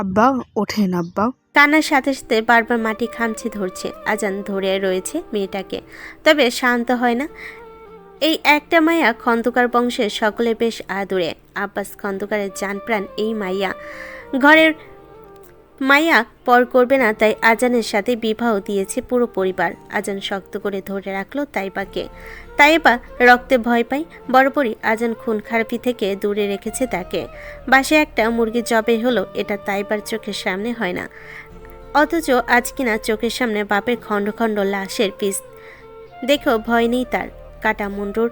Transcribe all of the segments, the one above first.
আব্বা, ওঠেন আব্বা। কান্নার সাথে সাথে বারবার মাটি খামচে ধরছে। আজান ধরে রয়েছে মেয়েটাকে, তবে শান্ত হয় না। এই একটা মায়া খন্দকার বংশের সকলে বেশ আদুরে। আব্বাস খন্দকারের জানপ্রাণ এই মাইয়া। ঘরের মাইয়া পর করবে না, তাই আজানের সাথে বিবাহ দিয়েছে পুরো পরিবার। আজান শক্ত করে ধরে রাখলো তাইবাকে। তাইবা রক্তে ভয় পায়, বরাবরই আজান খুন খারাপি থেকে দূরে রেখেছে তাকে। বাসে একটা মুরগি জবে হলো, এটা তাইবার চোখের সামনে হয় না। অথচ আজ কিনা চোখের সামনে বাপের খণ্ড খণ্ড লাশের পিস দেখেও ভয় নেই তার। কাটা মুন্ডুর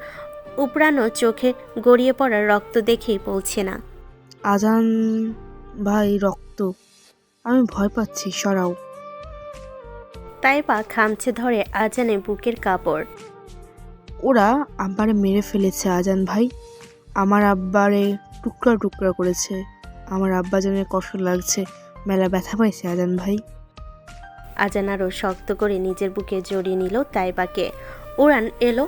উপড়ানো চোখে গড়িয়ে পড়া রক্ত দেখেই বলছে না। আজান ভাই, রক্ত, আমি ভয় পাচ্ছি, সরাও। তাইবা খামছে ধরে আজানে বুকের কাপড়। ওরা আব্বারে মেরে ফেলেছে আজান ভাই, আমার আব্বারে টুকরা টুকরা করেছে। আমার আব্বা জানের কষ্ট লাগছে, মেলা ব্যথা পাইছে আজান ভাই। আজান আরও শক্ত করে নিজের বুকে জড়িয়ে নিল তাইবাকে। উড়ান এলো,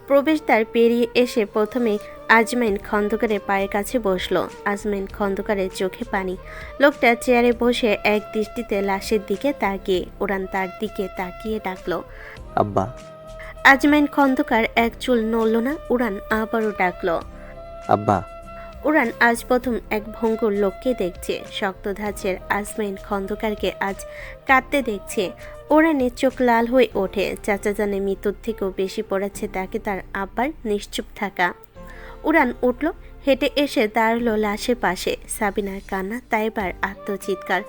প্রবেশদ্বার পেরিয়ে এসে প্রথমে আজমাইন খন্দকারের পায়ের কাছে বসলো। আজমাইন খন্দকারের চোখে পানি। লোকটা চেয়ারে বসে এক দৃষ্টিতে লাশের দিকে তাকিয়ে উড়ান তার দিকে তাকিয়ে ডাকলো, আব্বা। আজমাইন খন্দকার এক চুল নড়ল না। উড়ান আবারও ডাকলো, আব্বা। উড়ান আজ প্রথম এক ভঙ্গুর লোককে দেখছে। শক্ত ধাঁচের আজমাইন খন্দকারকে আজ কাঁদতে দেখছে। উড়ানের চোখ লাল হয়ে ওঠে। চাচা জানে মৃত্যুর থেকেও বেশি পড়াচ্ছে তাকে তার আব্বার নিশ্চুপ থাকা। উড়ান উঠল, হেঁটে এসে দাঁড়ালো লাশের পাশে। সাবিনার কান্না, তাইবার আত্মচিৎকার,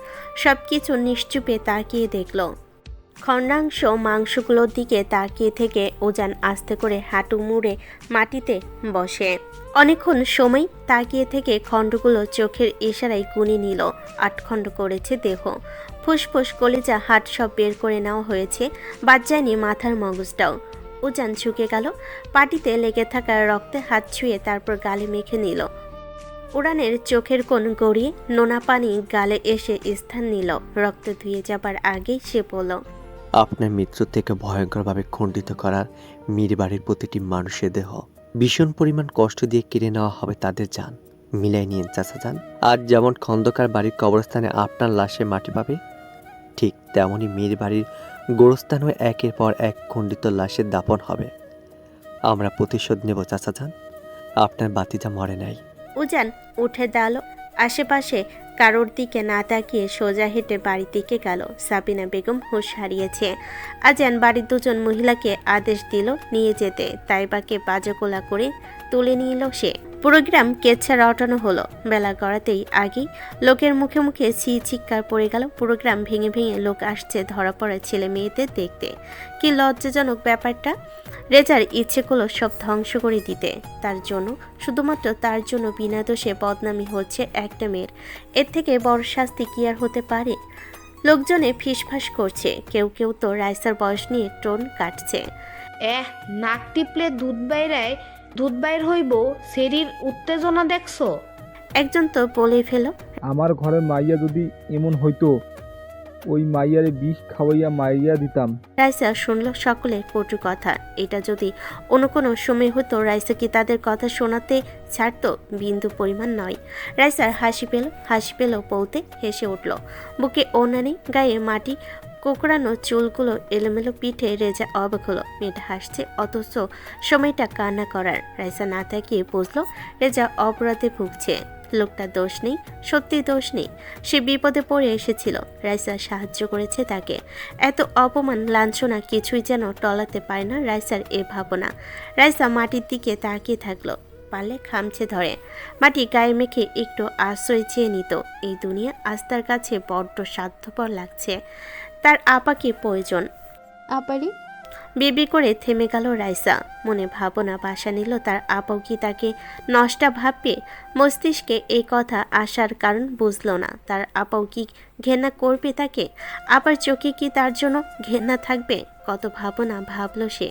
সবকিছু নিশ্চুপে তাকিয়ে দেখল। খণ্ডাংশ মাংসগুলোর দিকে তাকিয়ে থেকে ওজান আস্তে করে হাঁটু মুড়ে মাটিতে বসে। অনেকক্ষণ সময় তাকিয়ে থেকে খণ্ডগুলো চোখের ইশারায় গুনে নিল। 8 খণ্ড করেছে দেহ। ফুসফুস, কলিজা, হাট সব বের করে নেওয়া হয়েছে, বাদ যায়নি মাথার মগজটাও। উজান ঝুঁকে গেল, পাটিতে লেগে থাকা রক্তে হাত ছুঁয়ে তারপর গালে মেখে নিল। উড়ানের চোখের কোণ গড়িয়ে নোনা পানি গালে এসে স্থান নিল। রক্ত ধুয়ে যাবার আগেই সে বলল, আপনার মৃত্যু থেকে ভয়ঙ্করভাবে খণ্ডিত করার মীর বাড়ির প্রতিটি মানুষের দেহ ভীষণ পরিমাণ কষ্ট দিয়ে কেড়ে নেওয়া হবে তাদের জান। মিলাই নিয়ে চাচা যান। আর যেমন খন্দকার বাড়ির কবরস্থানে আপনার লাশে মাটি পাবে, ঠিক তেমনই মীর বাড়ির গোরস্থানেও একের পর এক খণ্ডিত লাশের দাপন হবে। আমরা প্রতিশোধ নেব চাচা যান, আপনার বাতিটা মরে নাই। উজান উঠে দাঁড়ালো, আশেপাশে কারোর দিকে না তাকিয়ে সোজা হেঁটে বাড়ির দিকে গেল। সাবিনা বেগম হুঁশ হারিয়েছে। আজান বাড়ির দুজন মহিলাকে আদেশ দিল নিয়ে যেতে। তাইবাকে বাজকোলা করে তুলে নিল সে। পুরো গ্রাম কেচ্ছা রটানো হলো। বেলা গড়াতেই আগেই লোকের মুখে মুখে ছি চিৎকার পড়ে গেল। পুরো গ্রাম ভেঙে ভেঙে লোক আসছে ধরা পড়া ছেলে মেয়েদের দেখতে। কি লজ্জাজনক ব্যাপারটা! রেজার ইচ্ছে করলো সব ধ্বংস করে দিতে। তার জন্য, শুধুমাত্র তার জন্য বিনা দোষে বদনামি হচ্ছে একটা মেয়ের। এর থেকে বড় শাস্তি কি আর হতে পারে? লোকজনে ফিসফাস করছে, কেউ কেউ তো রাইসার বয়স নিয়ে টোন কাটছে। নাক টিপলে দুধ বাইর হইব, শরীর উত্তেজনা দেখছো? একজন তো বলে ফেল, আমার ঘরের মাইয়া যদি এমন হইতো, ওই মাইয়ারে বিষ খাওয়াইয়া মাইয়া দিতাম। রাইসা শুনল সকলের কটু কথা। এটা যদি অন্য কোনো সময় হতো, রাইসা কি তাদের কথা শোনাতে ছাড়তো? বিন্দু পরিমাণ নয়। রাইসার হাসি পেল পৌতে হেসে উঠল। বুকে ওড়না নেই, গায়ে মাটি কোকড়ানো চুলগুলো এলোমেলো, পিঠে রেজা অবাক হলো। মেয়েটা হাসছে, অথচ সময়টা কান্না করার। রাইসা না তাকিয়ে বুঝলো রেজা অপরাধে ভুগছে। লোকটা দোষ নেই, সত্যি দোষ নেই। সে বিপদে পড়ে এসেছিল, রাইসা সাহায্য করেছে তাকে। এত অপমান লাঞ্ছনা কিছুই যেন টলাতে পারে না রাইসার এ ভাবনা। রাইসা মাটির দিকে তাকিয়ে থাকলো, পারলে খামছে ধরে মাটি গায়ে মেখে একটু আশ্রয় চেয়ে নিত। এই দুনিয়া আজ তার কাছে বড্ড স্বার্থপর লাগছে। তার আপাকে প্রয়োজন। আপারি বিবি করে থেমে গেল রাইসা। মনে ভাবনা বাসা নিল, তার আপাও কি তাকে নষ্টা ভাববে? মস্তিষ্কে এই কথা আসার কারণ বুঝল না। তার আপাও কি ঘেন্না করবে তাকে? আবার চোখে কি তার জন্য ঘেন্না থাকবে? কত ভাবনা ভাবল সে।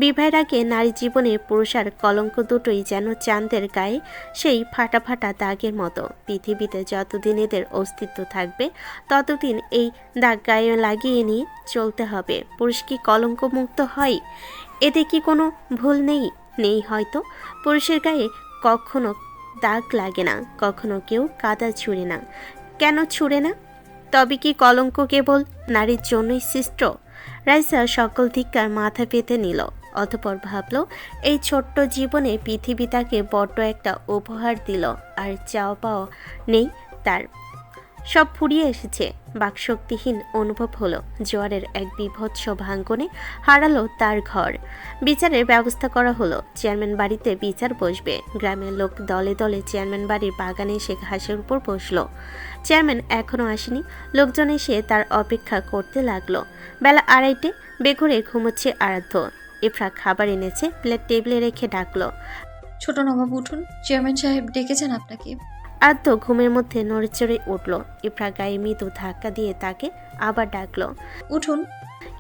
বিবাহের আগে নারী জীবনে পুরুষার কলঙ্ক দুটোই যেন চাঁদের গায়ে সেই ফাটা ফাটা দাগের মতো। পৃথিবীতে যতদিন এদের অস্তিত্ব থাকবে, ততদিন এই দাগ গায়ে লাগিয়ে নিয়ে চলতে হবে। পুরুষ কি কলঙ্ক মুক্ত হয়? এতে কি কোনো ভুল নেই হয়তো। পুরুষের গায়ে কখনো দাগ লাগে না, কখনো কেউ কাদা ছুঁড়ে না। কেন ছুঁড়ে না? তবে কি কলঙ্ক কেবল নারীর জন্যই সৃষ্ট? রাইসা সকল ধিক্কার মাথা পেতে নিল। অতঃপর ভাবল, এই ছোট্ট জীবনে পৃথিবী তাকে বড্ড একটা উপহার দিল, আর চাওয়া পাওয়া নেই তার। সব ফুরিয়ে এসেছে। বাকশক্তিহীন অনুভব হলো জোয়ারের এক বীভৎস ভাঙ্গনে হারালো তার ঘর। বিচারের ব্যবস্থা করা হলো। চেয়ারম্যান বাড়িতে বিচার বসবে। গ্রামের লোক দলে দলে চেয়ারম্যান বাড়ির বাগানে এসে ঘাসের উপর বসলো। চেয়ারম্যান এখনও আসেনি। লোকজন এসে তার অপেক্ষা করতে লাগলো। বেলা 2:30, বেঘরে ঘুমোচ্ছে আরাধ্য। ইফরা খাবার এনেছে, প্লেট টেবিলে রেখে ডাকলো। ছোট নবাব উঠুন, চেয়ারম্যান সাহেব ডেকেছেন আপনাকে। আরাধ্য ঘুমের মধ্যে নড়েচড়ে উঠল। ইফরা গায়ে মৃদু ধাক্কা দিয়ে তাকে আবার ডাকলো। উঠুন।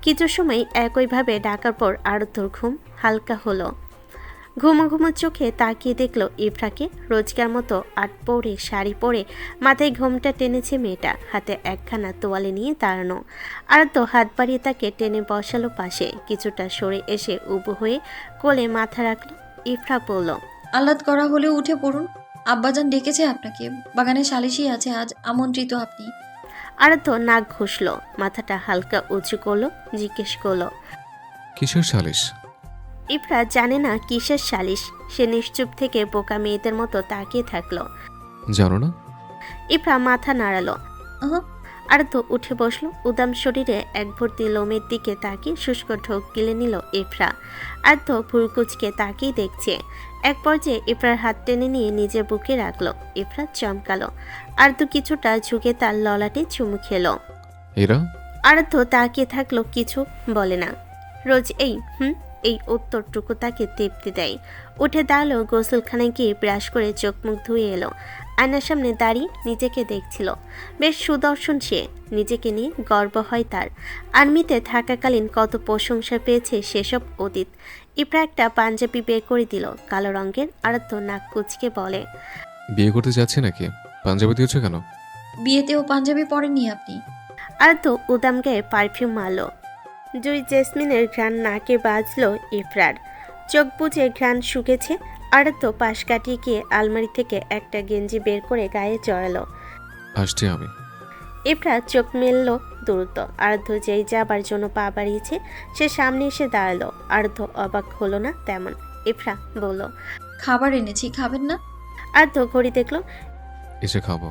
কিছু সময় একইভাবে ডাকার পর আরাধ্যর ঘুম হালকা হলো। ঘুমো ঘুমো চোখে তাকিয়ে দেখলো ইফরাকে। রোজকার মতো আটপৌরে শাড়ি পরে মাথায় ঘোমটা টেনেছে মেয়েটা, হাতে একখানা তোয়ালে নিয়ে দাঁড়ানো। আরাধ্য হাত বাড়িয়ে তাকে টেনে বসালো পাশে। কিছুটা সরে এসে উবু হয়ে কোলে মাথা রাখলো। ইফরা বলল, আহ্লাদ করা হলে উঠে পড়ুন, আব্বাজান ডেকেছে আপনাকে। বাগানে সালিশি আছে, আজ আমন্ত্রিত আপনি। আরাধ্য নাক ঘষল, মাথাটা হালকা উঁচু করলো, জিজ্ঞেস করলো, কিসের সালিশ? ইফরা জানে না কিসের সালিশ। সে নিশ্চুপ থেকে বোকা মেয়েদের মতো তাকিয়ে থাকলো। জানো না? ইফরা মাথা নাড়ালো। আহা, আরাধ্য উঠে বসলো। উদাম শরীরে এক ভর্তি লোমের দিকে তাকিয়ে শুষ্ক ঢোক গিলে নিল ইফরা। আরাধ্য ভুরকুচকে তাকিয়ে দেখছে। এক পর্যায়ে ইফরার হাত টেনে নিয়ে নিজের বুকে রাখলো। ইফরা চমকালো। আরাধ্য কিছুটা ঝুঁকে তার ললাটে চুমু খেলো। এরা? আরাধ্য তাকিয়ে থাকলো, কিছু বলে না। রোজ এই উত্তরটুকু তাকে তৃপ্তি দেয়। উঠে দাঁড়ালো, গোসলখানায় গিয়ে ব্রাশ করে চোখ মুখ ধুয়ে এলো। আয়নার সামনে দাঁড়িয়ে নিজেকে দেখছিল। বেশ সুদর্শন সে। নিজেকে নিয়ে গর্ব হয় তার। আর্মিতে থাকাকালীন কত প্রশংসা পেয়েছে সেসব অতীত। ইফরা একটা পাঞ্জাবি বের করে দিল, কালো রঙের। আরাধ্য নাক কুচকে বলে, বিয়ে করতে যাচ্ছে নাকি? পাঞ্জাবি দিয়েছো কেন? বিয়েতেও পাঞ্জাবি পরেননি আপনি? আরাধ্য উদাম গায়ে পারফিউম মারলো। জুই জেসমিনের ঘ্রাণ নাকে বাজলো ইফরার। চোখ বুজে ঘ্রাণ শুকেছে। আরাধ্য পাশ কাটিয়ে গিয়ে আলমারি থেকে একটা গেঞ্জি বের করে গায়ে জড়ালো। আসছি আমি। ইফরা চোখ মেলল দ্রুত। আরাধ্য যেই যাবার জন্য পা বাড়িয়েছে সে সামনে এসে দাঁড়ালো। আরাধ্য অবাক হলো না তেমন। ইফরা বলল, খাবার এনেছি, খাবেন না? আরাধ্য ঘড়ি দেখলো। এসে খাবো।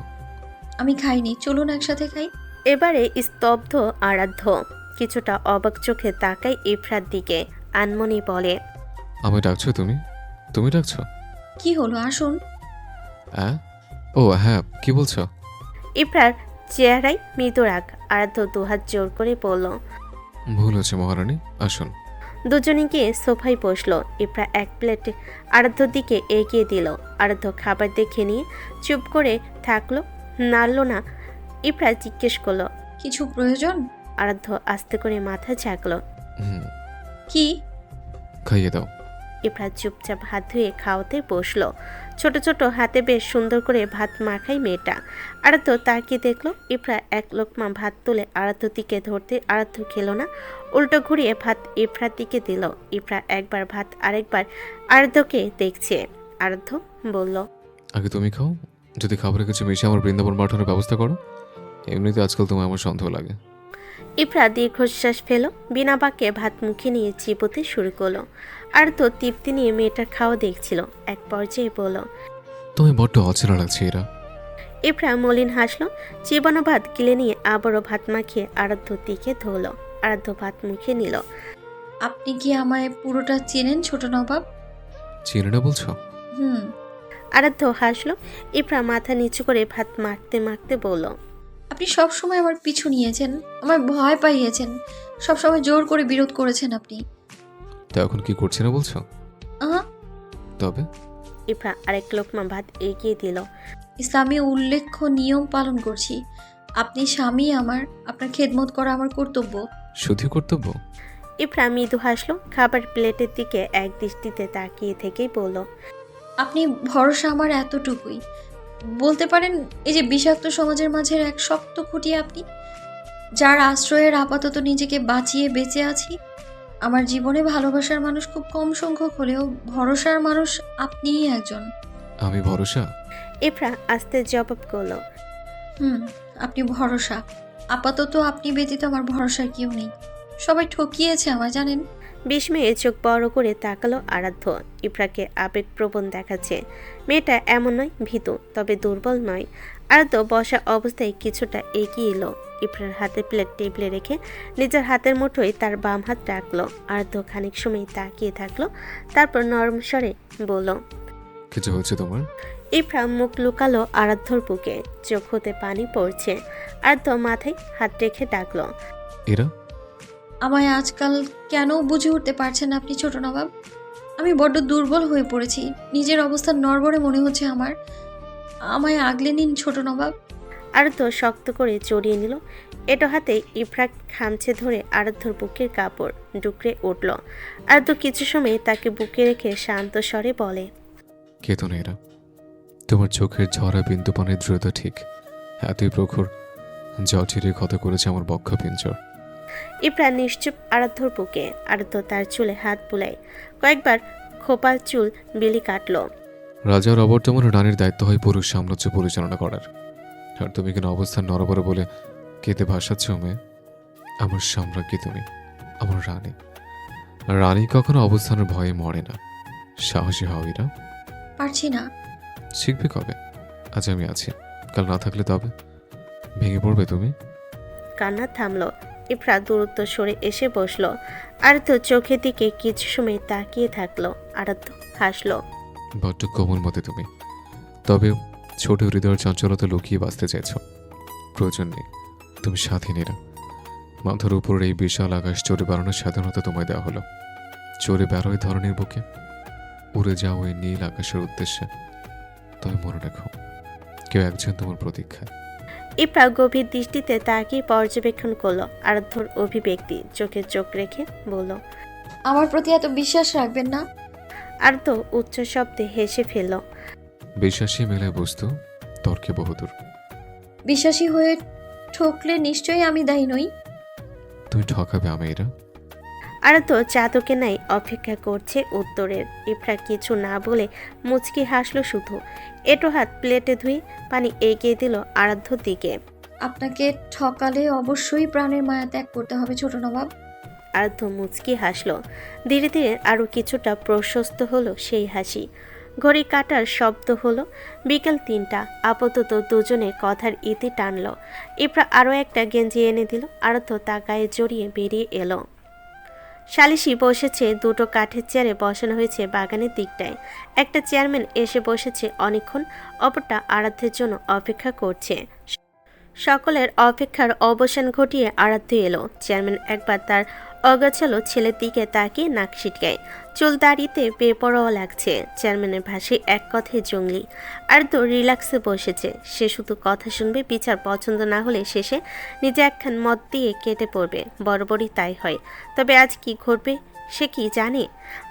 আমি খাইনি, চলুন একসাথে খাই। এবারে স্তব্ধ আরাধ্য। কিছুটা অবাক চোখে তাকায় ইফরার দিকে। আনমনি বলে, আমি ডাকছো? তুমি তুমি ডাকছো? কি হলো, আসুন। ও হ্যাঁ, কি বলছো? ইফরার চেহারায় মৃদু রাগ। আরাধ্য দুহাত জোর করে বলল, ভুল হচ্ছে মহারানী, আসুন। দুজনে গিয়ে সোফায় বসলো। ইফরা এক প্লেট আরাধ্যর দিকে এগিয়ে দিল। আরাধ্য খাবার দেখে নিয়ে চুপ করে থাকলো, নাড়ল না। ইফরা জিজ্ঞেস করলো, কিছু প্রয়োজন? আরাধ্য আস্তে করে মাথা ঝাঁকলো। হুম, কি? খাইয়ে দাও। ইফরা চুপচাপ হাত ধুয়ে খাওয়াতে বসলো। ছোট ছোট হাতে বেশ সুন্দর করে ভাত মাখাই মেয়েটা। আরাধ্য তাকিয়ে দেখলো। ইফরা এক লোকমা ভাত তুলে আরাধ্য দিকে ধরতে আরাধ্য খেলো না, উল্টো ঘুরিয়ে ভাত ইফরার দিকে দিল। ইফরা একবার ভাত আরেকবার আরাধ্যকে দেখছে। আরাধ্য বলল, আগে তুমি খাও, যদি খাবারের কিছু মিশে আমার বৃন্দাবন পাঠানোর ব্যবস্থা করো। এমনিতে আজকাল তোমার আমার সন্দেহ লাগে। ইফরা দীর্ঘশ্বাস ফেলো। বিনা বাক্যে ভাত মুখে নিয়ে চিবোতে শুরু করলো। আরাধ্য তৃপ্তি নিয়ে মেয়েটার খাওয়া দেখছিল। এক পর্যায়ে বলল, তুমি বড্ড অচেনা লাগছে এরা। ইফরা মলিন হাসলো। চিবানো ভাত গিলে নিয়ে আবারও ভাত মাখিয়ে আরাধ্যর দিকে ধরল। আরাধ্য ভাত মুখে নিল। আপনি কি আমায় পুরোটা চেনেন ছোট নবাব? চিনি না বলছো? হুম। আরাধ্য হাসলো। ইফরা মাথা নিচু করে ভাত মাখতে মাখতে বলল, আপনি সব সময় আমার পিছু নিয়েছেন, আমার ভয় পাইয়েছেন, সব সময় জোর করে বিরোধ করেছেন আপনি। তো এখন কি করছি না বলছো? আহা, তবে ইফরা আরেক লোকমা ভাত এগিয়ে দিল। ইসলামী উল্লেখ্য নিয়ম পালন করছি। আপনি স্বামী আমার, আপনার খেদমত করা আমার কর্তব্য। শুধু কর্তব্য? ইফরা মৃদু হাসলো। খাবার প্লেটের দিকে এক দৃষ্টিতে তাকিয়ে থেকেই বলল, আপনি ভরসা আমার এতটুকুই। বলতে পারেন এই যে বিষাক্ত সমাজের মাঝের এক শক্ত খুঁটি আপনি, যার আশ্রয়ের আপাতত নিজেকে বাঁচিয়ে বেঁচে আছি। আমার জীবনে ভালোবাসার মানুষ খুব কম সংখ্যক হলেও ভরসার মানুষ আপনিই একজন। আমি ভরসা? ইফরা আস্তে জবাব করলো, আপনি ভরসা। আপাতত আপনি ব্যতীত আমার ভরসার কেউ নেই। সবাই ঠকিয়েছে আমায়, জানেন। বিস্ময়ে চোখ বড় করে তাকালো আরাধ্য। ইফরাকে আবেগপ্রবণ দেখাচ্ছে। মেয়েটা এমন নয় ভীতু, তবে দুর্বল নয়। আরাধ্য বসা অবস্থায় কিছুটা এগিয়ে এলো। ইফরার হাতে প্লেট টেবিলে রেখে নিজের হাতের মুঠোয় তার বাম হাত রাখলো। আরাধ্য খানিক সময় তাকিয়ে থাকলো, তারপর নরম স্বরে বলল, কিছু হচ্ছে তোমার? ইফরা মুখ লুকালো আরাধ্যর বুকে, চোখ হতে পানি পড়ছে। আরাধ্য মাথায় হাত রেখে ডাকলো, এরা? আমায় আজকাল কেন বুঝে উঠতে পারছেন আপনি ছোট নবাব? আমি বড্ড দুর্বল হয়ে পড়েছি। নিজের অবস্থা নড়বড়ে মনে হচ্ছে আমার। আমায় আগলে নিন ছোট নবাব। আরাধ্য শক্ত করে জড়িয়ে নিল। এটো হাতে ইফরা খামচে ধরে আরাধ্যর বুকের কাপড় ডুকরে উঠল। আরাধ্য কিছু সময় তাকে বুকে রেখে শান্ত স্বরে বলে, কেতো না এরা। তোমার চোখের ঝরা বিন্দু পানের দ্রুত ঠিক এতই প্রখর, জটিরে ক্ষত করেছে আমার বক্ষ পিঞ্জর। ইফরা নিশ্চুপ আরাধ্যর বুকে। আরাধ্য তার চুলে হাত বুলায়, কয়েকবার খোপার চুল বিলি কাটল। রাজার অবর্তমান রানীর দায়িত্ব হয় পুরুষ সাম্রাজ্য পরিচালনা করার, আর তুমি কেন অবস্থান নরবরে বলে কেতে ভাসাচ্ছ মেয়ে? আমার সাম্রাজ্ঞী তুমি, আমার রানী। আর রানী কখনো অবস্থানের ভয়ে মরে না। সাহসী হও এরা। পারছি না। শিখবে কবে? আজ আমি আছি, কাল না থাকলে তবে ভেঙে পড়বে তুমি। কান্না থামলো। ইফরা দূরত্ব সরে এসে বসলো। আরাধ্য চোখের দিকে কিছু সময় তাকিয়ে থাকলো। আরাধ্য হাসলো। বড্ড কোমল মতে তুমি, তবে ছোট হৃদয়ের চঞ্চলতা লুকিয়ে বাঁচতে চাইছ। প্রয়োজন নেই, তুমি স্বাধীনেরা। মাথার উপর এই বিশাল আকাশ চড়ে বেড়ানোর স্বাধীনতা তোমায় দেওয়া হলো। চড়ে বেরোয় ধরনের বুকে, উড়ে যাও এই নীল আকাশের উদ্দেশ্যে। তবে মনে রাখো, কেউ একজন তোমার প্রতীক্ষায়। ইফরা গভীর দৃষ্টিতে তাকিয়ে পর্যবেক্ষণ করলো আরাধ্যর অভিব্যক্তি। চোখে চোখ রেখে বলল, আমার প্রতি এত বিশ্বাস রাখবেন না। আরাধ্য উচ্চ শব্দে হেসে ফেলল। বিশ্বাসী মেলায় বস্তু তর্কে বহুদূর। বিশ্বাসী হয়ে ঠকলে নিশ্চয়ই আমি দায়ী নই। তুমি ঠকাবে আমি এরা। আরাধ্য চাতকে নাই অপেক্ষা করছে উত্তরের। ইফরা কিছু না বলে মুচকি হাসলো শুধু। এটো হাত প্লেটে ধুয়ে পানি এগিয়ে দিল আরাধ্যর দিকে। আপনাকে ঠকালে অবশ্যই প্রাণের মায়া ত্যাগ করতে হবে ছোট নবাব। আরাধ্য মুচকি হাসলো। ধীরে ধীরে আরো কিছুটা প্রশস্ত হলো সেই হাসি। ঘড়ি কাটার শব্দ হলো। বিকেল 3টা। আপাতত দুজনে কথার ইতি টানলো। ইফরা আরো একটা গেঞ্জি এনে দিল। আরাধ্য তা গায়ে জড়িয়ে বেরিয়ে এলো। সালিশি বসেছে দুটো কাঠের চেয়ারে, বসানো হয়েছে বাগানের দিকটায়। একটা চেয়ারম্যান এসে বসেছে অনেকক্ষণ, অপরটা আরাধ্যের জন্য অপেক্ষা করছে। সকলের অপেক্ষার অবসান ঘটিয়ে আরাধ্য এলো। চেয়ারম্যান একবার তার অগোছালো ছেলের দিকে তাকিয়ে নাক সিটকায়। চুল দাড়িতে বেপরোয়া লাগছে। চেয়ারম্যানের ভাষায় এক কথায় জঙ্গলি। আরাধ্য রিল্যাক্সে বসেছে। সে শুধু কথা শুনবে, বিচার পছন্দ না হলে শেষে নিজে একখান মদ দিয়ে কেটে পড়বে। বরাবরই তাই হয়। তবে আজ কি ঘটবে সে কি জানে?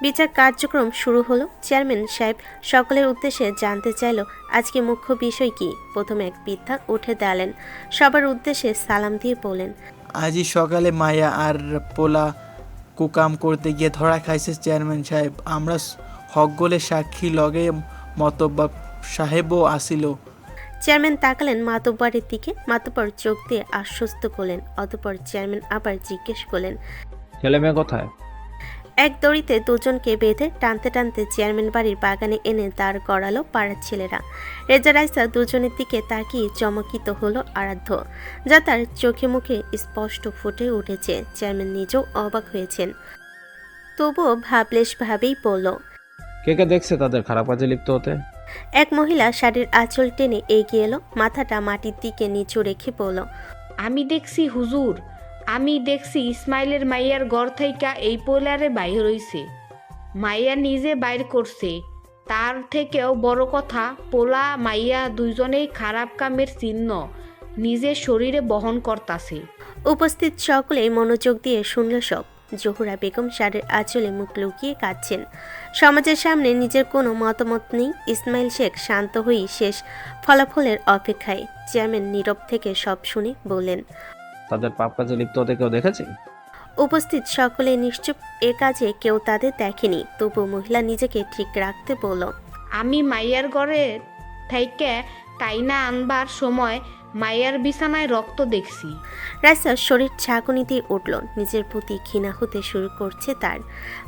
বিচার কার্যক্রম শুরু হলো। চেয়ারম্যান সাহেব সকলের উদ্দেশ্যে জানতে চাইল আজকে মুখ্য বিষয় কি। প্রথমে এক বৃদ্ধা উঠে দাঁড়ালেন, সবার উদ্দেশ্যে সালাম দিয়ে বললেন, আজই সকালে মায়া আর পোলা কুকাম করতে গিয়ে ধরা খাইছে চেয়ারম্যান সাহেব। আমরা হকগোলে সাক্ষী লগে মতব্বা সাহেবও আসিল। চেয়ারম্যান তাকালেন মাতব্বরের দিকে। মাতব্বর চোখ দিয়ে আশ্বস্ত করলেন। অতঃপর চেয়ারম্যান আবার জিজ্ঞেস করলেন, ছেলে মেয়ে কোথায়? এক দড়িতে দুজনকে বেঁধে টানতে টানতে চেয়ারম্যান বাড়ির বাগানে এনে দাঁড় করালো পাড়ার ছেলেরা। রেজা রাইসা দুজনের দিকে তাকিয়ে চমকিত হলো আরাধ্য, যা তার চোখে মুখে স্পষ্ট ফুটে উঠেছে। চেয়ারম্যান নিজেও অবাক হয়েছেন, তবুও ভাবলেশ ভাবেই বলল, কে কে দেখছে তাদের খারাপ কাজে লিপ্ত হতে? এক মহিলা শাড়ির আঁচল টেনে এগিয়ে এলো, মাথাটা মাটির দিকে নিচু রেখে বলল, আমি দেখছি হুজুর, আমি দেখছি ইসমাইলের মাইয়ার ঘর থাইকা এই পোলারে বাইর হইছে। মাইয়া নিজে বাইর করছে। তার থেকেও বড় কথা, পোলা মাইয়া দুইজনেই খারাপ কামের চিহ্ন নিজের শরীরে বহন করতাছে। উপস্থিত সকলেই মনোযোগ দিয়ে শুনল সব। জহুরা বেগম শাড়ির আঁচলে মুখ লুকিয়ে কাঁদছেন। সমাজের সামনে নিজের কোনো মতামত নেই। ইসমাইল শেখ শান্ত হয়েই শেষ ফলাফলের অপেক্ষায়। চেয়ারম্যান নীরব থেকে সব শুনে বললেন, তাদের পাপ কাজে লিপ্ত হতে কেউ দেখেছে? উপস্থিত সকলে নিশ্চুপ। এ কাজে কেউ তাদের দেখেনি। তবু মহিলা নিজেকে ঠিক রাখতে বলল, আমি মাইয়ার ঘরে থাইকে টাইনা আনবার সময় মাইয়ার বিছানায় রক্ত দেখছি। রাইসার শরীর ঝাঁকুনি দিয়ে উঠল, নিজের প্রতি ঘৃণা হতে শুরু করছে তার।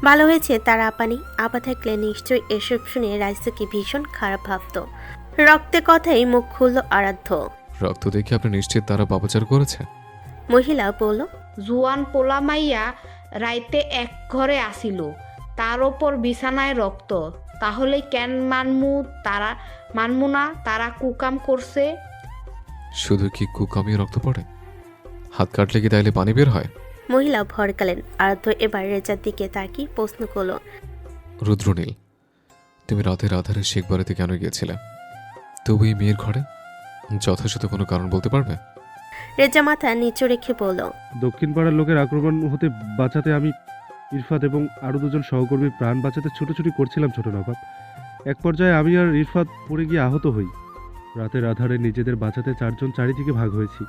ভালো হয়েছে তার আপা নেই, আপা থাকলে নিশ্চয়ই এসব শুনে রাইসাকে ভীষণ খারাপ ভাবত। রক্তে কথাই মুখ খুলল আরাধ্য। রক্ত দেখে আপনি নিশ্চিত তারা পাপাচার করেছে? মহিলা বলল, জুয়ান পোলা মাইয়া রাইতে এক ঘরে আসিল, তার ওপর বিছানায় রক্ত, তাহলে কেন মানমু না তারা কুকাম করছে? শুধু কি কুকামি রক্ত পড়ে? হাত কাটলে কি তাইলে পানি বের হয়? মহিলা ভরকালেন। আরাধ্য এবার রেজার দিকে তাকিয়ে প্রশ্ন করল, রুদ্রনীল, তুমি রাতের আধারে শেখ বাড়িতে কেন গিয়েছিলে? তবু এই মেয়ের ঘরে যথাযথ কোনো কারণ বলতে পারবে? রেজা মাথা নিচু রেখে বলল, দক্ষিণ পাড়ার লোকের আক্রমণ হতে বাঁচাতে আমি ইরফাত এবং আরও দুজন সহকর্মীর প্রাণ বাঁচাতে ছুটোছুটি করছিলাম ছোট নবাব। এক পর্যায়ে আমি আর ইরফাত পড়ে গিয়ে আহত হই। রাতের আধারে নিজেদের বাঁচাতে চারজন চারিদিকে ভাগ হয়েছি।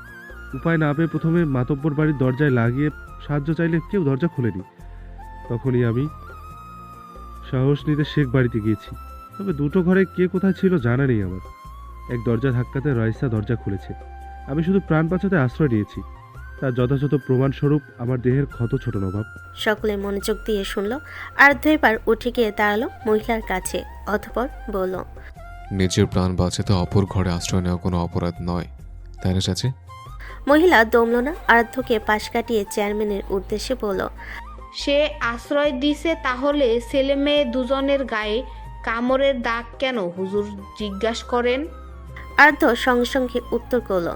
উপায় না পেয়ে প্রথমে মাতব্বর বাড়ির দরজায় লাগিয়ে সাহায্য চাইলে কেউ দরজা খোলেনি। তখনই আমি সাহস নিতে শেখ বাড়িতে গিয়েছি। তবে দুটো ঘরে কে কোথায় ছিল জানা নেই আমার। এক দরজা ধাক্কাতে রাইসা দরজা খুলেছে। আমি শুধু প্রাণ বাঁচাতে আশ্রয় নিয়েছি। তার যথাযথ প্রমাণস্বরূপ আমার দেহের ক্ষত ছোট নবাব। সকলে মনোযোগ দিয়ে শুনল। আরাধ্য এবার উঠে গিয়ে দাঁড়ালো মহিলার কাছে, অতঃপর বলল, নিজের প্রাণ বাঁচাতে অপর ঘরে আশ্রয় নেওয়া কোনো অপরাধ নয়, তাই না চাচি? মহিলা দমল না, আরাধ্যকে পাশ কাটিয়ে চেয়ারম্যানের উদ্দেশ্যে বলল, সে আশ্রয় দিছে, তাহলে ছেলে মেয়ে দুজনের গায়ে কামড়ের দাগ কেন হুজুর জিজ্ঞাসা করেন? আরাধ্য সঙ্গে সঙ্গে উত্তর করল,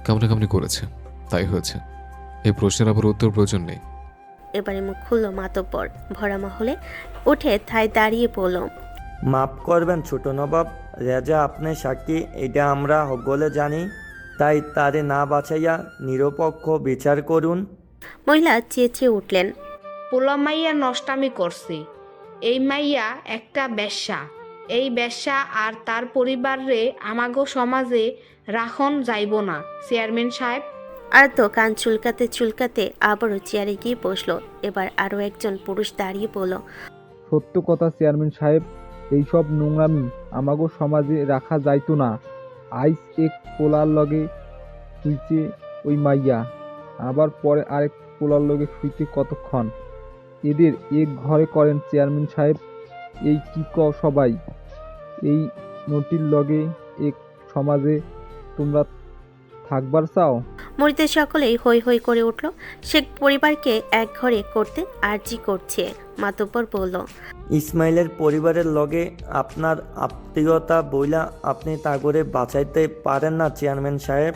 কামড়াকামড়ি করেছে, তাই হয়েছে। এই প্রশ্নের আবার উত্তর প্রয়োজন নেই। এবারে মুখ খুলল মাতব্বর। ভরা মহলে উঠে থায় দাঁড়িয়ে পড়ল, মাফ করবেন ছোট নবাব, রেজা আপনি সাক্ষী, এটা আমরা সকলে জানি, তাই তারে না বাঁচাইয়া নিরপেক্ষ বিচার করুন। মহিলা চেঁচিয়ে উঠলেন, পোলা মাইয়া নষ্টামি করছে। এই মাইয়া একটা বেশ্যা। এই বেশ্যা আর তার পরিবারে আমাগো সমাজে রাখন যাইব না চেয়ারম্যান সাহেব। আরাধ্য কান চুলকাতে চুলকাতে আবারও চেয়ারে গিয়ে বসলো। এবার আরও একজন পুরুষ দাঁড়িয়ে বলল, সত্য কথা চেয়ারম্যান সাহেব, এইসব নোংরামি আমাগো সমাজে রাখা যাইতো না। আইস এক পোলার লগে শুইতে ওই মাইয়া, আবার পরে আরেক পোলার লগে শুইতে কতক্ষণ? এদের এক ঘরে করেন চেয়ারম্যান সাহেব। এই কি সবাই এই নটির লগে এক সমাজে তোমরা থাকবার চাও? মরিতে সকলেই হৈ হৈ করে উঠল। শেখ পরিবারকে এক ঘরে করতে আর্জি করছে। মাতব্বর বলল, ইসমাইলের পরিবারের লগে আপনার আত্মীয়তা বইলা আপনি তাগরে বাঁচাইতে পারেন না চেয়ারম্যান সাহেব।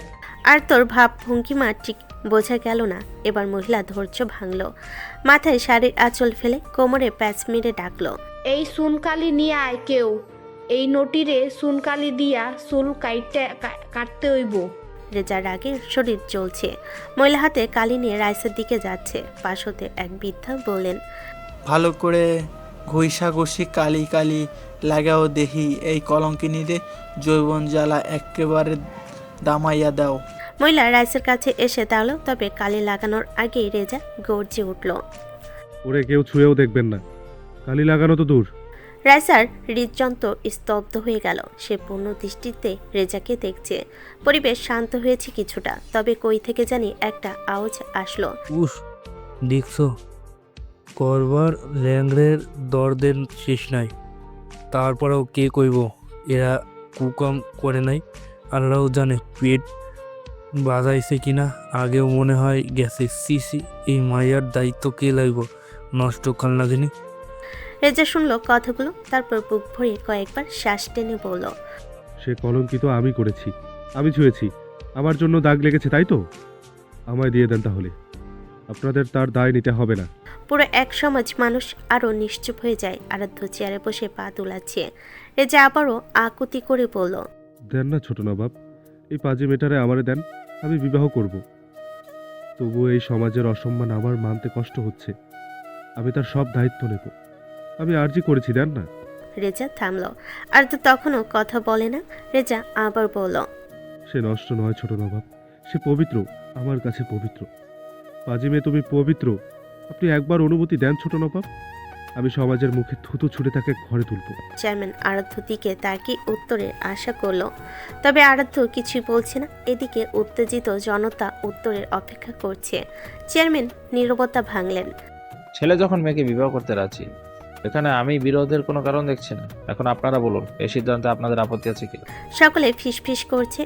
আর তোর ভাব ভঙ্গিমা ঠিক বোঝা গেল না। এবার মহিলা ধৈর্য ভাঙল, মাথায় শাড়ির আঁচল ফেলে কোমরে প্যাচ মেরে ডাকলো, এই সুনকালি নিয়ে আয় কেউ। এই নটিরে সুনকালি দিয়া চুল কাটতে হইব। রেজার রাগে শরীর জ্বলছে। মহিলা হাতে কালি নিয়ে রাইসের দিকে যাচ্ছে। পাশ হতে এক বৃদ্ধা বললেন, ভালো করে ঘষা ঘষি কালি কালি লাগাও দেহি, এই কলঙ্কিনীরে জৈবন জ্বালা একেবারে দামাইয়া দাও। মহিলা রাইসের কাছে এসে দাঁড়ালো, তবে কালি লাগানোর আগেই রেজা গর্জে উঠল, ওরে কেউ ছুঁয়েও দেখবেন না, কালি লাগানো তো দূর। রাইসার হৃদযন্ত্র স্তব্ধ হয়ে গেল। সে পূর্ণ দৃষ্টিতে রেজাকে দেখছে। পরিবেশ শান্ত হয়েছে কিছুটা, তবে কই থেকে জানি একটা আওয়াজ আসলো, উস দেখছো, করবার ল্যাংড়ের দরদের শেষ নাই। তারপরেও কে কইব এরা কুকাম করে নাই, আল্লাহ জানে পেট বাজাইছে কিনা। আগেও মনে হয় গেছে। সিসি, এই মায়ার দায়িত্ব কে লাগব, নষ্ট কাল লাগেনি। রেজা শুনলো কথাগুলো, তারপর বুক ভরে কয়েকবার শ্বাস টেনে বলল, সে কলঙ্কিত আমি করেছি, আমি ছুঁয়েছি, আমার জন্য দাগ লেগেছে, তাই তো? আমায় দিয়ে দেন তাহলে, আপনাদের তার দায় নিতে হবে না। পুরো এক সমাজ মানুষ আরও নিশ্চুপ হয়ে যায়। আরাধ্য চেয়ারে বসে পা তুলাচ্ছে। রেজা আবারও আকুতি করে বলল, দেন না ছোট নবাব, এই পাজি মেটারে আমারে দেন, আমি বিবাহ করব। তবুও এই সমাজের অসম্মান আমার মানতে কষ্ট হচ্ছে। আমি তার সব দায়িত্ব নেব, আমি আর্জি করেছি, দেন না। রেজা থামল। আরাধ্য তখনও কথা বলে না। রেজা আবার বলল, সে নষ্ট নয় ছোট নবাব, সে পবিত্র, আমার কাছে পবিত্র। পাজি মেয়ে তুমি পবিত্র, আপনি একবার অনুমতি দেন ছোট নবাব। আমি সমাজের মুখে থুতু ছুটে তাকে ঘরে তুলব। চেয়ারম্যান আরাধ্য দিকে তাকিয়ে উত্তরের আশা করলো, তবে আরাধ্য কিছুই বলছে না। এদিকে উত্তেজিত জনতা উত্তরের অপেক্ষা করছে। চেয়ারম্যান নীরবতা ভাঙলেন। ছেলে যখন মেয়েকে বিবাহ করতে রাজি, এখানে আমি বিরোধের কোনো কারণ দেখছি না। এখন আপনারা বলুন, এই সিদ্ধান্তে আপনাদের আপত্তি আছে কি? সকলে ফিসফিস করছে,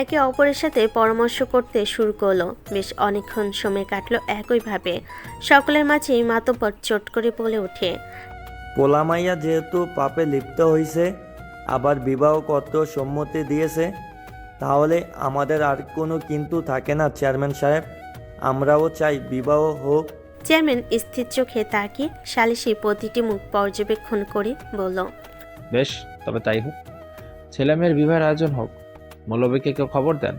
একে অপরের সাথে পরামর্শ করতে শুরু করলো। বেশ অনেকক্ষণ সময় কাটলো একইভাবে। সকলের মাঝেই মাতব্বর চট করে বলে ওঠে, পোলা মাইয়া যেহেতু পাপে লিপ্ত হয়েছে, আবার বিবাহ করতে সম্মতি দিয়েছে, তাহলে আমাদের আর কোনো কিন্তু থাকে না চেয়ারম্যান সাহেব। আমরাও চাই বিবাহ হোক। চেয়ারম্যান স্থির চোখে তাকিয়ে সালিশি প্রতিটি মুখ পর্যবেক্ষণ করে বলল, বেশ, তবে তাই হোক। ছেলে মেয়ের বিবাহের আয়োজন হোক। মৌলবীকে কেউ খবর দেন।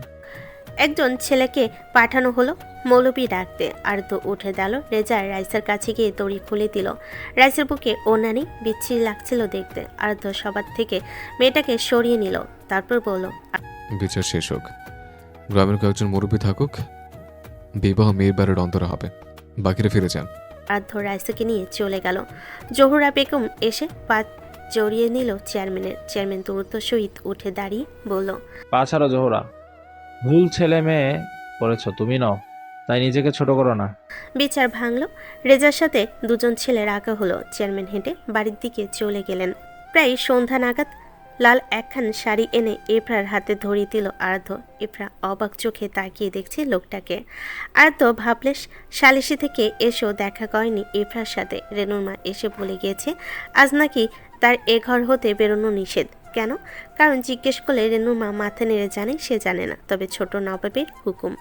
একজন ছেলেকে পাঠানো হলো মৌলবি ডাকতে। আর তো উঠে গেল। রেজা রাইসার কাছে গিয়ে দড়ি খুলে দিল। রাইসের বুকে ওনানি বিচ্ছিরি লাগছিল দেখতে। আর তো সবার থেকে মেয়েটাকে সরিয়ে নিল। তারপর বলল, বিচার শেষ হোক, গ্রামের কয়েকজন মুরব্বী থাকুক, বিবাহ মেয়ের বাড়ির অন্তরা হবে, বাকিরা ফিরে যান। আর্ধ রাইসাকে নিয়ে চলে গেল। জহুরা বেগম এসে পা জড়িয়ে নিল চেয়ারম্যানের। চেয়ারম্যান দ্রুত সহিত উঠে দাঁড়িয়ে বলল, পা ছাড়ো জোহরা, ভুল ছেলে মেয়ে করেছ তুমি নও, তাই নিজেকে ছোট করো না। বিচার ভাঙল। রেজার সাথে দুজন ছেলে রাখা হলো। চেয়ারম্যান হেঁটে বাড়ির দিকে চলে গেলেন। প্রায় সন্ধ্যা নাগাদ লাল একখান শাড়ি এনে ইফরার হাতে ধরিয়ে দিল আরাধ্য। ইফরা অবাক চোখে তাকিয়ে দেখছে লোকটাকে। আরাধ্য ভাবলে সালিশি থেকে এসেও দেখা করেনি ইফরার সাথে। রেনুর মা এসে বলে গিয়েছে আজ নাকি তার এ ঘর হতে বেরোনো নিষেধ। কেন? কারণ জিজ্ঞেস করলে রেনুর মা মাথা নেড়ে জানে সে জানে না, তবে ছোট নবাবের হুকুম।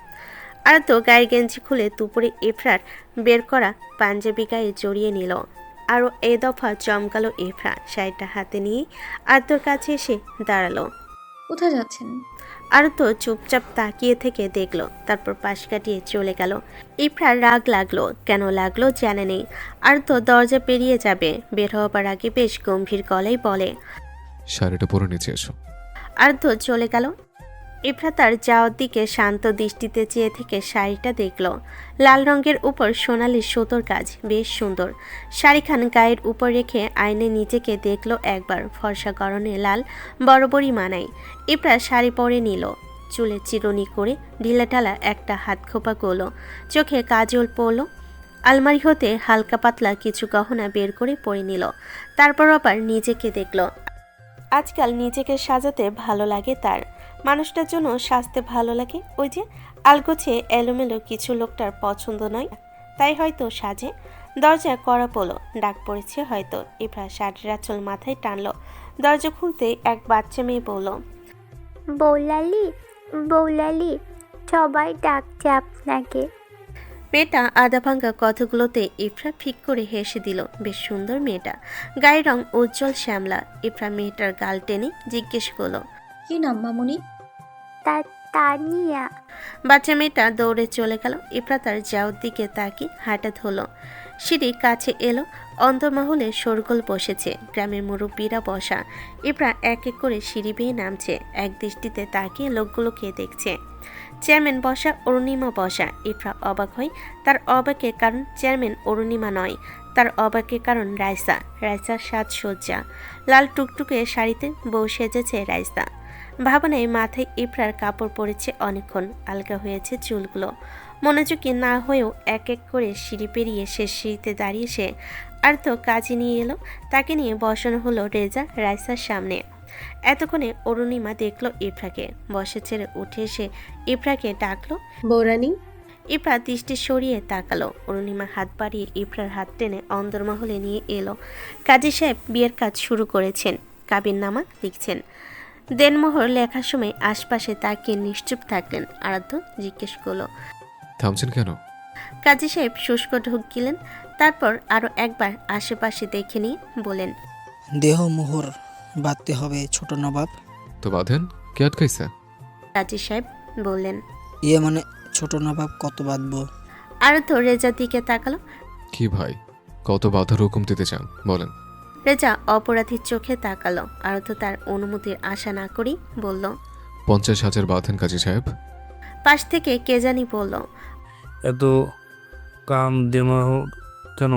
আরাধ্য গায়ের গেঞ্জি খুলে দুপুরে ইফরার বের করা পাঞ্জাবি গায়ে জড়িয়ে নিল। আরও এ দফা চমকালো ইফরা। শাড়িটা হাতে নিয়ে আরাধ্যর কাছে এসে দাঁড়ালো। কোথায় যাচ্ছেন? আরাধ্য চুপচাপ তাকিয়ে থেকে দেখলো, তারপর পাশ কাটিয়ে চলে গেল। ইফরার রাগ লাগলো, কেন লাগলো জানে নেই। আরাধ্য দরজা পেরিয়ে যাবে, বের হওয়ার আগে বেশ গম্ভীর গলায় বলে, শাড়িটা পরে নিচে এসো। আরাধ্য চলে গেল। ইফরা তার যাওয়ার দিকে শান্ত দৃষ্টিতে চেয়ে থেকে শাড়িটা দেখল। লাল রঙের উপর সোনালি সুতোর কাজ, বেশ সুন্দর। শাড়িখান গায়ের উপর রেখে আয়নে নিজেকে দেখল একবার। ফর্সা গরনে লাল বরাবরই মানায়। ইফরা শাড়ি পরে নিল, চুলে চিরুনি করে ঢিলাঢালা একটা হাত খোপা করল, চোখে কাজল পড়ল। আলমারি হতে হালকা পাতলা কিছু গহনা বের করে পরে নিল। তারপর আবার নিজেকে দেখল। আজকাল নিজেকে সাজাতে ভালো লাগে তার। মানুষটার জন্য সাজতে ভালো লাগে। ওই যে আলগোছে এলোমেলো কিছু লোকটার পছন্দ নয়, তাই হয়তো সাজে। দরজা কড়া পড়লো, ডাক পড়েছে হয়তো। ইফরা শাড়ির আঁচল মাথায় টানলো। দরজা খুলতে এক বাচ্চা মেয়ে বলল, বৌলালি বৌলালি, সবাই ডাকছে আপনাকে। মেয়েটা আধা ভাঙ্গা কথাগুলোতে ইফরা ফিক করে হেসে দিল। বেশ সুন্দর মেয়েটা, গায়ের রং উজ্জ্বল শ্যামলা। ইফরা মেয়েটার গাল টেনে জিজ্ঞেস করলো, কি নাম মামুনি? তানিয়া। বাচ্চা মেয়েটা দৌড়ে চলে গেল। ইফরা তার যাওয়ার দিকে তাকিয়ে হাঁটা ধরল। সিঁড়ি কাছে এলো। অন্তর্মহলে শোরগোল বসেছে, গ্রামের মুরব্বীরা বসা। ইফরা এক এক করে সিঁড়ি বেয়ে নামছে, এক দৃষ্টিতে তাকিয়ে লোকগুলোকে দেখছে। চেয়ারম্যান বসা, অরুণিমা বসা। ইফরা অবাক হয়। তার অবাকের কারণ চেয়ারম্যান অরুণিমা নয়, তার অবাকের কারণ রাইসা। রাইসার সাজসজ্জা, লাল টুকটুকে শাড়িতে বউ সেজেছে রাইসা। ভাবনায় মাথায় ইফরার কাপড় পরেছে অনেকক্ষণ, আলগা হয়েছে চুলগুলো। মনোযোগী না হয়েও এক এক করে সিঁড়ি পেরিয়ে শেষ সিঁড়িতে দাঁড়িয়ে সে আর তো কাজে নিয়ে এলো। তাকে নিয়ে বসানো হলো রেজা রাইসার সামনে। এতক্ষণে অরুণিমা দেখলো ইফরাকে, বসে ছেড়ে উঠে এসে ইফরাকে ডাকলো, বৌরানী। ইফরা দৃষ্টি সরিয়ে তাকালো। অরুণিমা হাত বাড়িয়ে ইফরার হাত টেনে অন্দরমহলে নিয়ে এলো। কাজী সাহেব বিয়ের কাজ শুরু করেছেন, কাবিননামা লিখছেন। দেনমোহর লেখার সময় আশপাশে তাকিয়ে নিশ্চুপ থাকলেন। আরাধ্য জিজ্ঞেস করলো, থামছেন কেন? কাজী সাহেব শুষ্ক ঢোক গিলেন, তারপর আরো একবার আশেপাশে দেখে নিয়ে বলেন, দেহ মোহর বাঁধতে হবে ছোট নবাব। তো বাঁধেন, কে আটকাইছে? কাজী সাহেব বললেন, ইয়ে মানে ছোট নবাব কত বাঁধবো? আরাধ্য রেজার দিকে তাকালো। কি ভাই, কত বাধার হুকুম দিতে চান বলেন? রেজা অপরাধীর চোখে তাকালো। আরাধ্য তার অনুমতির আশা না করেই বলল, 50,000 বাঁধেন কাজী সাহেব। পাশ থেকে কে জানি বলল, এত কাম দেমাহ কেন?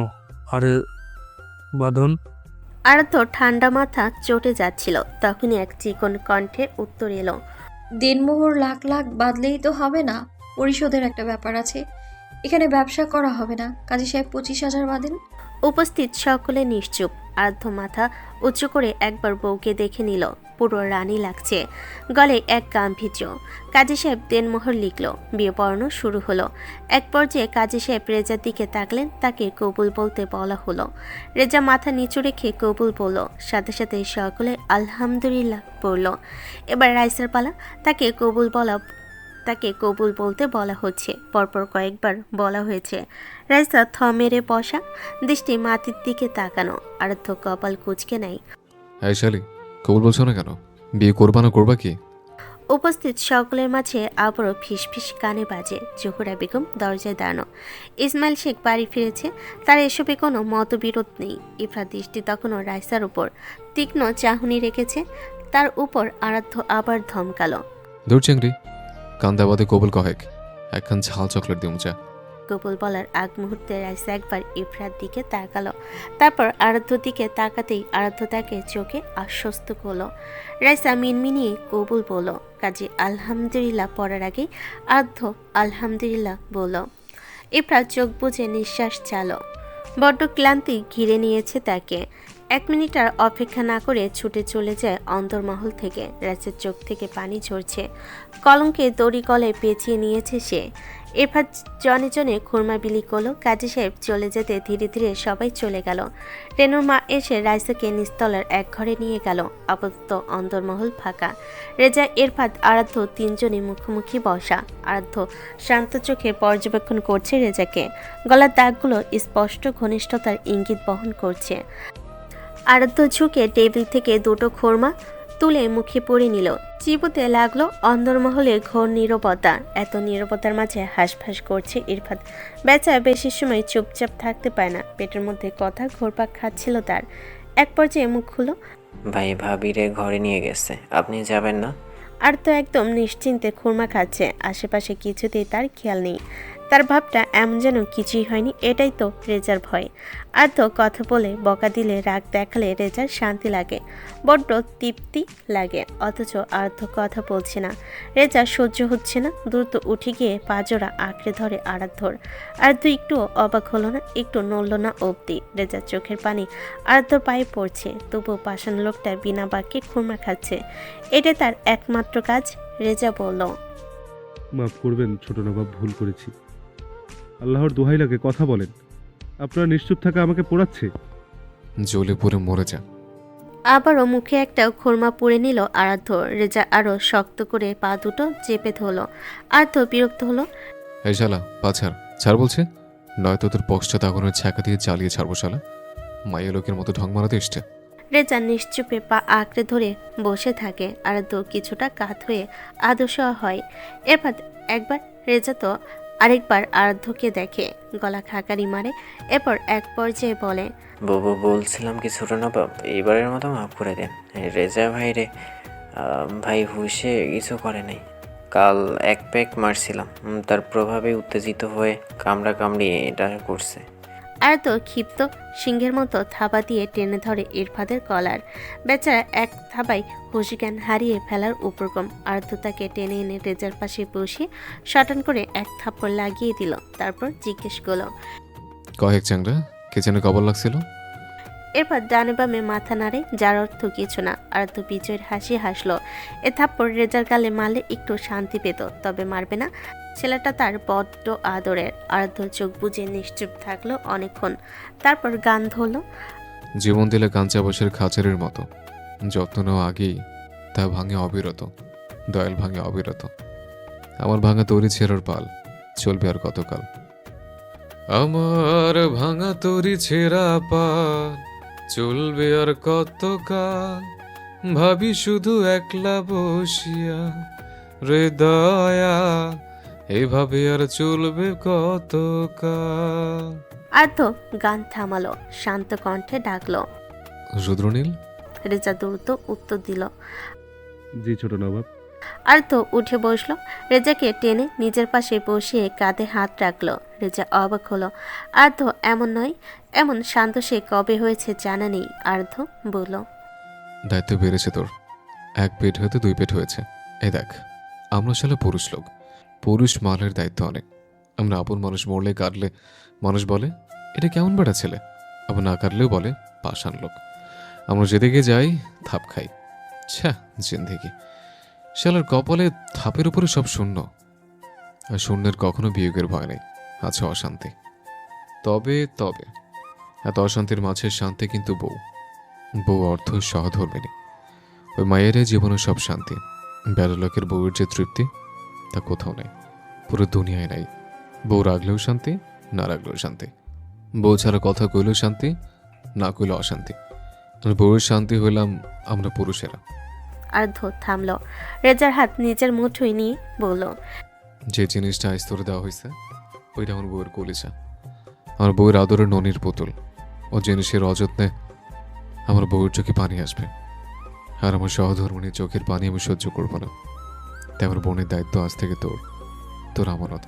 আরে বাঁধন। আরাধ্য ঠান্ডা মাথা চটে যাচ্ছিল, তখনই এক চিকন কণ্ঠে উত্তর এলো। দেনমোহর লাখ লাখ বাদলেই তো হবে না, পরিশোধের একটা ব্যাপার আছে। এখানে ব্যবসা করা হবে না, কাজী সাহেব 25,000 বাঁধেন। উপস্থিত সকলে নিশ্চুপ। আরাধ্য মাথা উঁচু করে একবার বউকে দেখে নিল, পুরো রানী লাগছে, গলে এক গাম্ভীর্য। কাজী সাহেব দেনমোহর লিখল, বিয়ে পড়ানো শুরু হলো। এক পর্যায়ে কাজী সাহেব রেজার দিকে তাকলেন, তাকে কবুল বলতে বলা হলো। রেজা মাথা নিচু রেখে কবুল বলল, সাথে সাথে সকলে আলহামদুলিল্লাহ পড়ল। এবার রাইসার পালা, তাকে কবুল বলতে বলা হচ্ছে। পরপর কয়েকবার বলা হয়েছে। রাইসা থ মেরে বসা, দৃষ্টি মাটির দিকে তাকানো। আরাধ্য কপাল কুঁচকে নেয়। হ্যাঁ শালি, কবুল বলছো না কেন? বিয়ে করবা না করবা কি? উপস্থিত সকলের মাঝে আবারও ফিসফিস কানে বাজে। জোহরা বেগম দরজায় দাঁড়ানো। ইসমাইল শেখ বাড়ি ফিরেছে, তার এসবে কোনো মতবিরোধ নেই। ইফরা দৃষ্টি তখনও রাইসার উপর তীক্ষ্ণ চাহনি রেখেছে। তার উপর আরাধ্য আবার ধমকালো। দূর চিংড়ি, কান্দাবাদে কবুল কহেক, একখান ঝাল চকলেট দিউম চা। কবুল বলার আগ মুহূর্তে রাইসা একবার ইফরার দিকে তাকালো, তারপর আরাধ্যর দিকে তাকাতেই আরাধ্য তাকে চোখে আশ্বস্ত করলো। রাইসা মিনমিনিয়ে কবুল বলল। কাজী আলহামদুলিল্লাহ পড়ার আগেই আরাধ্য আলহামদুলিল্লাহ বলল। ইফরা চোখ বুজে নিঃশ্বাস চালো। বড্ড ক্লান্তি ঘিরে নিয়েছে তাকে। 1 মিনিট আর অপেক্ষা না করে ছুটে চলে যায় অন্দরমহল থেকে। রাইসের চোখ থেকে পানি ঝরছে, কলঙ্কে দড়ি গলায় পেঁচিয়ে নিয়েছে সে। এরপর জনে জনে খুরমা বিলি করলো। কাজী সাহেব চলে যেতে ধীরে ধীরে সবাই চলে গেল। রেনুর মা এসে রাইসাকে নিস্তলার এক ঘরে নিয়ে গেল। আপাতত অন্দরমহল ফাঁকা। রেজা, এরফাদ, আরাধ্য তিনজনই মুখোমুখি বসা। আরাধ্য শান্ত চোখে পর্যবেক্ষণ করছে রেজাকে। গলার দাগগুলো স্পষ্ট ঘনিষ্ঠতার ইঙ্গিত বহন করছে। আরাধ্য ঝুঁকে টেবিল থেকে 2টো খোরমা তুলে মুখে পড়ে নিল। চিবুতে লাগলো। অন্দরমহলে ঘোর নীরবতা। এত নীরবতার মাঝে হাঁসফাঁস করছে ইরফাত। বেচারা বেশি সময় চুপচাপ থাকতে পায় না। পেটের মধ্যে কথা ঘোরপাক খাচ্ছিল তার। এক পর্যায়ে মুখ খুলো। ভাই ভাবিরে ঘরে নিয়ে গেছে, আপনি যাবেন না? আর তো একদম নিশ্চিন্তে খুরমা খাচ্ছে। আশেপাশে কিছুতেই তার খেয়াল নেই। তার ভাবটা এমন যেন কিছুই হয়নি। এটাই তো রেজার ভয়। আর তো কথা বলে বকা দিলে, রাগ দেখালে রেজার শান্তি লাগে, বড্ড তৃপ্তি লাগে। অথচ আরাধ্য কথা বলছে না। রেজা সহ্য হচ্ছে না। দ্রুত উঠে গিয়ে পাজোড়া আঁকড়ে ধরে আরাধ্যর। আরাধ্য একটু অবাক হলো না, একটু নড়ল না অবধি। রেজার চোখের পানি আরাধ্যর পায়ে পড়ছে, তবুও পাষাণ লোকটা বিনা বাক্যে খুরমা খাচ্ছে। এটা তার একমাত্র কাজ। রেজা বলল, মাফ করবেন ছোট নবাব, ভুল করেছি। আল্লাহর দোহাই লাগে কথা বলেন, আপনারা নিশ্চুপ থাকা আমাকে পোড়াচ্ছে। জ্বলে পুড়ে মরে যা। আবারও মুখে একটা খুরমা পুড়ে নিল আরাধ্য। রেজা আরো শক্ত করে পা দুটো চেপে ধরল। আরাধ্য বিরক্ত হলো। এই শালা, পা ছাড়, ছাড় বলছে, নয়তো তোর পশ্চাৎ আগুনের ছ্যাঁকা দিয়ে জ্বালিয়ে ছাড়বো শালা। মাইয়া লোকের মতো ঢং মারাতে এসছে। রেজা নিশ্চুপে পা আঁকড়ে ধরে বসে থাকে। আরাধ্য কিছুটা কাত হয়ে আদর্শা হয়। এরপর একবার রেজা তো আরেকবার আরাধ্যকে দেখে, গলা খাকারি মারে। এরপর এক পর্যায়ে বলে, বউ বলছিলাম কি ছোট নবাব, এবারের মতো মাফ করে দেন। রেজা ভাইরে ভাই হুশে কিছু করে নাই। কাল 1 প্যাক মারছিলাম, তার প্রভাবে উত্তেজিত হয়ে কামড়ি এটা করছে। আরাধ্য ক্ষিপ্ত সিংহের মতো থাবা দিয়ে টেনে ধরে ইরফাদের কলার। বেচারা এক থাবায় হুশ জ্ঞান হারিয়ে ফেলার উপক্রম। আরাধ্য তাকে টেনে এনে রেজার পাশে বসিয়ে শটান করে এক থাপ্পড় লাগিয়ে দিল। তারপর জিজ্ঞেস করল, কয়েক চ্যাংরা, কে যেন কবর লাগছিল? এরপর ডানে বামে মাথা নাড়ে, যার অর্থ কিছু না। আরাধ্য বিজয়ের হাসি হাসলো। এ থাপ্পড় রেজার গালে মারলে একটু শান্তি পেত, তবে মারবে না। ছেলেটা তার বড্ড আদরের। আরাধ্য চোখ বুজে নিশ্চুপ থাকলো অনেকক্ষণ। তারপর গান ধরলো, জীবন দিলে কাঞ্চা বসের খাঁচারের মতো, যত্ন নেওয়া আগেই তা ভাঙে অবিরত, দয়াল ভাঙে অবিরত। আমার ভাঙা তরি ছেঁড়ার পাল, চলবে আর কতকাল। আমার ভাঙা তরি ছেঁড়া পাল, চলবে আর কতকাল। ভাবি শুধু একলা বসিয়া, রে দয়া, এভাবে আর চলবে কতকাল। আরাধ্য গান থামালো, শান্ত কণ্ঠে ডাকলো, রুদ্রনীল। রেজা দ্রুত উত্তর দিল, জি ছোট নবাব। আর্থ উঠে বসলো, রেজাকে টেনে নিজের পাশে বসিয়ে কাঁধে হাত রাখলো। রেজা অবাক হলো। আর্থ এমন নয়, এমন শান্ত সে কবে হয়েছে জানা নেই। আর্থ বলল, দায়িত্ব বেড়েছে তোর। এক পেট হয়তো 2 পেট হয়েছে। এই দেখ, আমরা আসলে পুরুষ লোক। পুরুষ মালের দায়িত্ব অনেক। আমরা আপন মানুষ মরলে কাটলে মানুষ বলে এটা কেমন বেড়া ছেলে, আবার না কাটলেও বলে পাষাণ লোক। আমরা যেদিকে যাই থাপ খাই। ছ্যা, জিন্দেগি শালার কপালে থাপের উপরে সব শূন্য। আর শূন্যের কখনো বিয়োগের ভয় নেই, আছে অশান্তি। তবে তবে এত অশান্তির মাঝে শান্তি কিন্তু বউ। বউ অর্থ সহধর্মিনী। ওই মায়ের জীবনে সব শান্তি। বেড়ালোকের বউয়ের যে তৃপ্তি তা কোথাও নেই, পুরো দুনিয়ায় নাই। বউ রাগলেও শান্তি, না রাগলেও শান্তি। বউ ছাড়া কথা কইলেও শান্তি, না কইলেও অশান্তি। আর বউয়ের শান্তি হইলাম আমরা পুরুষেরা। আর্থ থামলো। রেজার হাত নিজের মুঠোয় নিয়ে বলল, যে জিনিসটা আইস্তরে দেওয়া হয়েছে ওইটা আমার বউয়ের কলিজা। আমার বউয়ের আদরের ননির পুতুল। ও জিনিসের অযত্নে আমার বউয়ের চোখে পানি আসবে, আর আমার সহধর্মিনীর চোখের পানি আমি সহ্য করব না। তাই আমার বোনের দায়িত্ব আজ থেকে তোর আমানত।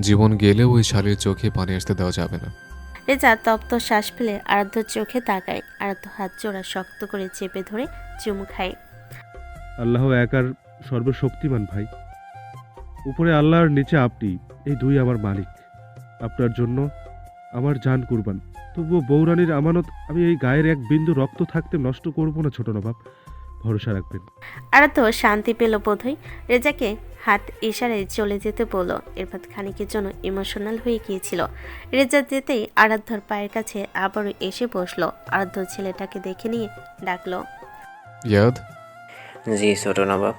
জীবন গেলেও ওই শালীর চোখে পানি আসতে দেওয়া যাবে না। রেজা তপ্ত শ্বাস ফেলে আরাধ্যর চোখে তাকায়। আরাধ্য হাত জোড়া শক্ত করে চেপে ধরে চুমু খায়। আল্লাহ এক আর সর্বশক্তিমান ভাই। উপরে আল্লাহ আর নিচে আপনি, এই দুই আমার মালিক। আপনার জন্য আমার জান কুরবান। তবুও বৌরানীর আমানত আমি এই গায়ের এক বিন্দু রক্ত থাকতে নষ্ট করব না ছোট নবাব, ভরসা রাখবেন। আরাধ্য শান্তি পেল বোধহয়। রেজাকে হাত ইশারায় চলে যেতে বলল। এরপর খানিকের জন্য ইমোশনাল হয়ে গিয়েছিল। রেজা যেতেই আরাধ্যর পায়ের কাছে আবারও এসে বসলো। আরাধ্য ছেলেটাকে দেখে নিয়ে ডাকলো, ইয়াদ। জি ছোট নবাব।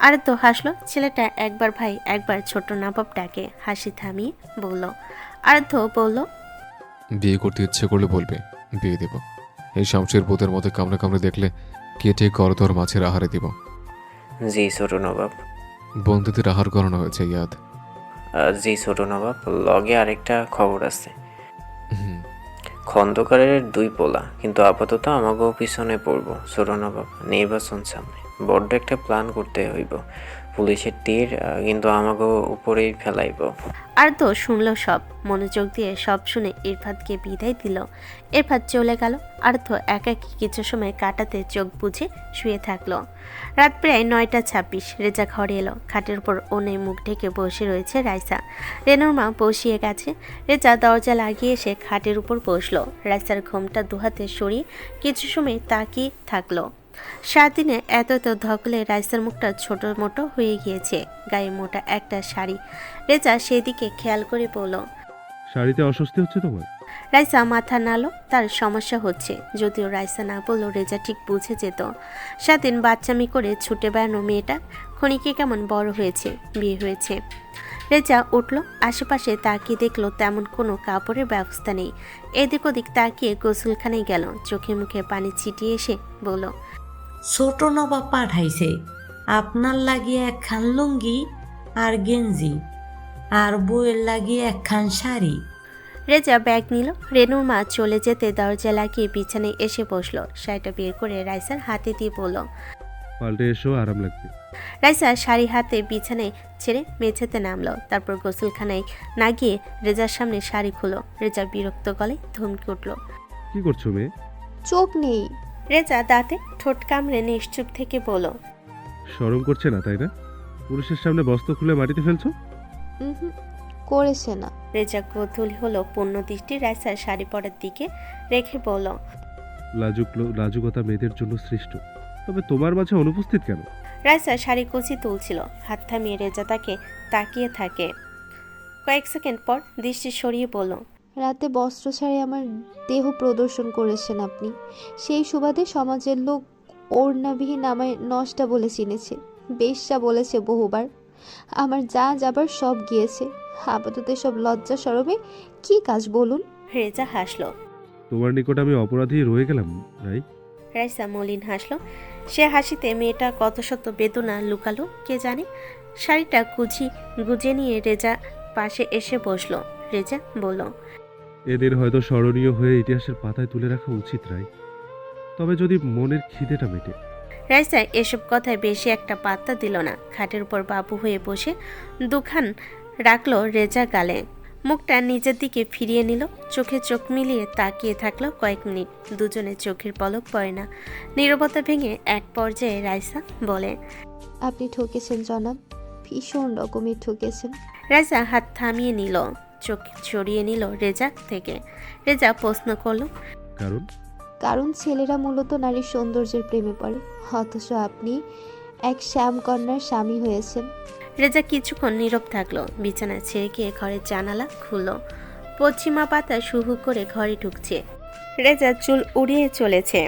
আরাধ্য হাসলো। ছেলেটা একবার ভাই একবার ছোট নবাব ডাকে। হাসি থামিয়ে বলল। আরাধ্য বলল, বিয়ে করতে ইচ্ছে করলে বলবে, বিয়ে দেব। এই শামসের বোধের মতো কামড়ে কামড়ে দেখলে কেটে করদর মাছের আহারে দিব। জি ছোট নবাব। বন্ধুদের আহার করানো হয়েছে ইয়াদ। জি ছোট নবাব। লগে আরেকটা খবর আছে। খন্দকারের 2 পোলা, কিন্তু আপাতত আমাকেও পিছনে পড়বো ছোট নবাব। নির্বাচন সামনে, বড্ড একটা প্ল্যান করতে হইব। পুলিশের তীর কিন্তু আমাকেও উপরেই ফেলাইব। আর্দ্র শুনল সব, মনোযোগ দিয়ে সব শুনে ইরফাতকে বিদায় দিল। ইরফাত চলে গেল। আর্দ্র একাকী কিছু সময় কাটাতে চোখ বুজে শুয়ে থাকলো। রাত প্রায় 9:26। রেজা ঘরে এলো। খাটের উপর ওনে মুখ ঢেকে বসে রয়েছে রাইসা। রেনুর মা বসিয়ে গেছে। রেজা দরজা লাগিয়ে এসে খাটের উপর বসলো। রাইসার ঘোমটা দুহাতে সরিয়ে কিছু সময় তাকিয়ে থাকলো। 7 দিনে এত ধকলে রাইসার মুখটা ছোট মোটো হয়ে গিয়েছে। গায়ে মোটা একটা শাড়ি। রেজা সেদিকে খেয়াল করে বলল, শাড়িতে অস্বস্তি হচ্ছে তোমার? রাইসা মাথা নাড়ল। তার সমস্যা হচ্ছে, যদিও রাইসা না বললেও রেজা ঠিক বুঝে যেত। 7 দিন বাচ্চামি করে ছুটে বেড়ানো মেয়েটা ক্ষণিকে কেমন বড় হয়েছে, বিয়ে হয়েছে। রেজা উঠল। আশেপাশে তাকিয়ে দেখলো তেমন কোনো কাপড়ের ব্যবস্থা নেই। এদিক ওদিক তাকিয়ে গোসলখানায় গেল। চোখে মুখে পানি ছিটিয়ে এসে বলল, ছোট নবাব পাঠাইছে আপনার লাগিয়ে 1খান লুঙ্গি আর গেঞ্জি, আর বউয়ের লাগিয়ে 1খান শাড়ি। রেজা ব্যাগ নিল। রেনুর মা চলে যেতে দরজা লাগিয়ে বিছানায় এসে বসলো। শাড়িটা বের করে রাইসার হাতে দিয়ে বলল, পাল্টে এসো, আরাম লাগবে। রাইসা শাড়ি হাতে বিছানায় ছেড়ে মেঝেতে নামলো। তারপর গোসলখানায় না গিয়ে রেজার সামনে শাড়ি খুলো। রেজা বিরক্ত গলায় ধমকে উঠল, কি করছো মেয়ে? চোখ নেই। রেজা দাঁতে ঠোঁট কামড়ে নিশ্চুপ থেকে বলল, শরম করছে না তাই না? পুরুষের সামনে বস্ত্র খুলে মাটিতে ফেলছো? করেছে না। রেজা কৌতূহলী হলো পূর্ণ দৃষ্টি রাইসার শাড়ি পরার দিকে রেখে বলল, লাজুকতা মেয়েদের জন্য সৃষ্ট, তবে তোমার মাঝে অনুপস্থিত কেন? রাইসা শাড়ি কুচি তুলছিল। হাত থামিয়ে রেজা তাকে তাকিয়ে থাকে। কয়েক সেকেন্ড পর দৃষ্টি সরিয়ে বলল, রাতে বস্ত্র ছাড়ে আমার দেহ প্রদর্শন করেছেন আপনি। সেই সুবাদে সমাজের লোক ওড়নাবিহীন আমায় নষ্টা বলে চিনেছে, বেশ্যা বলেছে বহুবার। আমার যা যাবার সব গিয়েছে। আপাতত সব লজ্জা শরমে কি কাজ বলুন? রেজা হাসলো। তোমার নিকট আমি অপরাধী রয়ে গেলাম রাই? রাইসা মলিন হাসলো। সে হাসিতে মেয়েটা কত শত বেদনা লুকালো কে জানে। শাড়িটা গুজে নিয়ে রেজা পাশে এসে বসলো। রেজা বলল, এদের হয়তো স্মরণীয় হয়ে ইতিহাসের পাতায় তুলে রাখা উচিত রাই, তবে যদি মনের খিদেটা মেটে। রাইসা এসব কথায় বেশি একটা পাত্তা দিল না। খাটের উপর বাবু হয়ে বসে দুখান রাখলো রেজা গালে। মুখটা নিজের দিকে ফিরিয়ে নিল, চোখে চোখ মিলিয়ে তাকিয়ে থাকলো কয়েক মিনিট। দুজনের চোখের পলক পড়ে না। নীরবতা ভেঙে এক পর্যায়ে রাইসা বলে, আপনি ঠকেছেন জনাব, ভীষণ রকমের ঠকেছেন। রাইসা হাত থামিয়ে নিল, চোখ সরিয়ে নিল রেজা থেকে। রেজা প্রশ্ন করলো, কারণ কারণ ছেলেরা মূলত নারীর সৌন্দর্যের প্রেমে পড়ে, অথচ আপনি এক শ্যামকন্যার স্বামী হয়েছেন। রেজা কিছুক্ষণ নীরব থাকলো, বিছানা ছেড়ে গিয়ে ঘরের জানালা খুলল। পশ্চিমা পাতা শুহু করে ঘরে ঢুকছে। রেজা চুল উড়িয়ে চলেছে।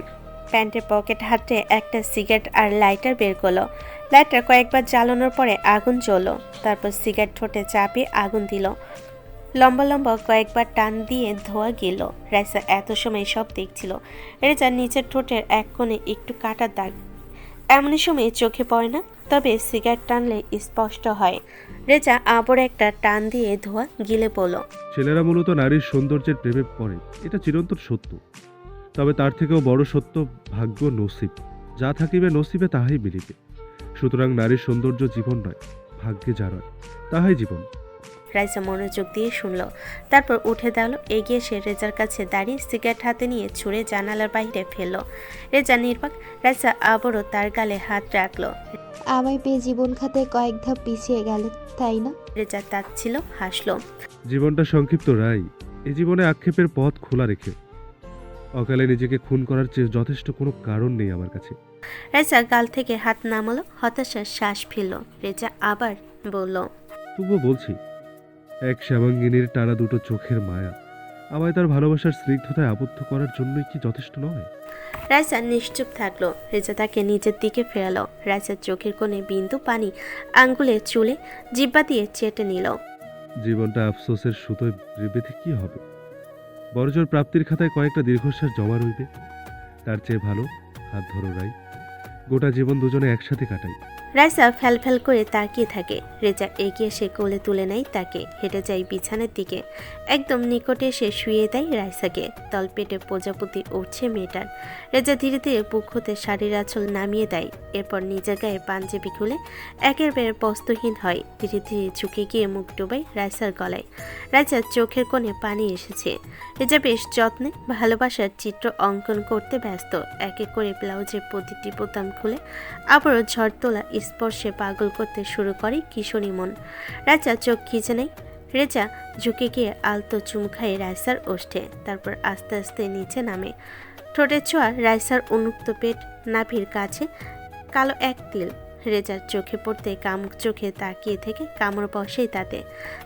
প্যান্টের পকেট হাতে একটা সিগারেট আর লাইটার বের করলো। লাইটার কয়েকবার জ্বালানোর পরে আগুন জ্বললো। তারপর সিগারেট ঠোঁটে চাপিয়ে আগুন দিল। লম্বা লম্বা কয়েকবার টান দিয়ে ধোয়া গেল। রাইসা এত সময় সব দেখছিল। রেজা নিচের ঠোঁটের এক কোণে একটু কাটার দাগ এমনই সময় চোখে পড়ে না, তবে সিগারেট টানলে স্পষ্ট হয়। রেজা আবার একটা টান দিয়ে ধোয়া গিলে পড়ল। ছেলেরা মূলত নারীর সৌন্দর্যের প্রেমে পড়ে, এটা চিরন্তন সত্য। তবে তার থেকেও বড় সত্য ভাগ্য, নসিব। যা থাকিবে নসিবে তাহাই মিলিবে। সুতরাং নারীর সৌন্দর্য জীবন নয়, ভাগ্যে যা রয় তাহাই জীবন। রাইসা মনোযোগ দিয়ে শুনল, তারপর উঠে দাঁড়ালো। এগিয়ে সে রেজার কাছে দাঁড়িয়ে সিগারেট হাতে নিয়ে ছুঁড়ে জানালার বাইরে ফেলল। রেজা নির্বাক। রাইসা আবারও তার গালে হাত রাখলো। আমায় পেয়ে জীবন খাতে কয়েক ধাপ পিছিয়ে গেল, তাই না? রেজা তাচ্ছিল, হাসলো। জীবনটা সংক্ষিপ্ত রাই, এ জীবনে আক্ষেপের পথ খোলা রেখে অকালে নিজেকে খুন করার চেয়ে যথেষ্ট কোনো কারণ নেই আমার কাছে। রাইসা গাল থেকে হাত নামালো, হতাশার শ্বাস ফেলল। রেজা আবার বলল, তবুও বলছি, এক শ্যামাঙ্গিনীর টানা দুটো চোখের মায়া আমায় তার ভালোবাসার স্নিগ্ধতায় আবদ্ধ করার জন্যই কি যথেষ্ট নয়? রাইসা নিশ্চুপ থাকলো। রেজা তাকে নিজের দিকে ফেরালো। রাইসার চোখের কোণে বিন্দু পানি আঙ্গুলে চুলে জিব্বা দিয়ে চেটে নিল। জীবনটা আফসোসের সুতোয় বেঁধে কি হবে? বড়জোর প্রাপ্তির খাতায় কয়েকটা দীর্ঘশ্বাস জমা রইবে। তার চেয়ে ভালো হাত ধরো রাই, গোটা জীবন দুজনে একসাথে কাটাই। রাইসা ফ্যাল করে তাকিয়ে থাকে। রেজা এগিয়ে সে কোলে তুলে নেয় তাকে, হেঁটে যায় বিছানার দিকে। একদম নিকটে সে শুয়ে দেয় রাইসাকে। তলপেটে প্রজাপতি উঠছে মেয়েটার। রেজা ধীরে ধীরে বুক হতে শাড়ির আঁচল নামিয়ে দেয়। এরপর নিজের গায়ে পাঞ্জাবি খুলে একেবারে বস্ত্রহীন হয়। ধীরে ধীরে ঝুঁকে গিয়ে মুখ ডোবায় রাইসার গলায়। রাইসার চোখের কোণে পানি এসেছে। রেজা বেশ যত্নে ভালোবাসার চিত্র অঙ্কন করতে ব্যস্ত। এক এক করে ব্লাউজের প্রতিটি বোতাম খুলে আবারও ঝড় তোলা স্পর্শে পাগল করতে শুরু করে কিশোরী মন। রাজা চোখ খিচে নেয়। রেজা ঝুঁকে গিয়ে আলতো চুম খায় রাইসার ওষ্ঠে। তারপর আস্তে আস্তে নিচে নামে। ঠোঁটের ছোঁয়া রাইসার উন্মুক্ত পেট নাভির কাছে কালো এক তিল। রেজার চোখে পড়তে কামুক চোখে তাকিয়ে থেকে কামড় বসেই তাতে।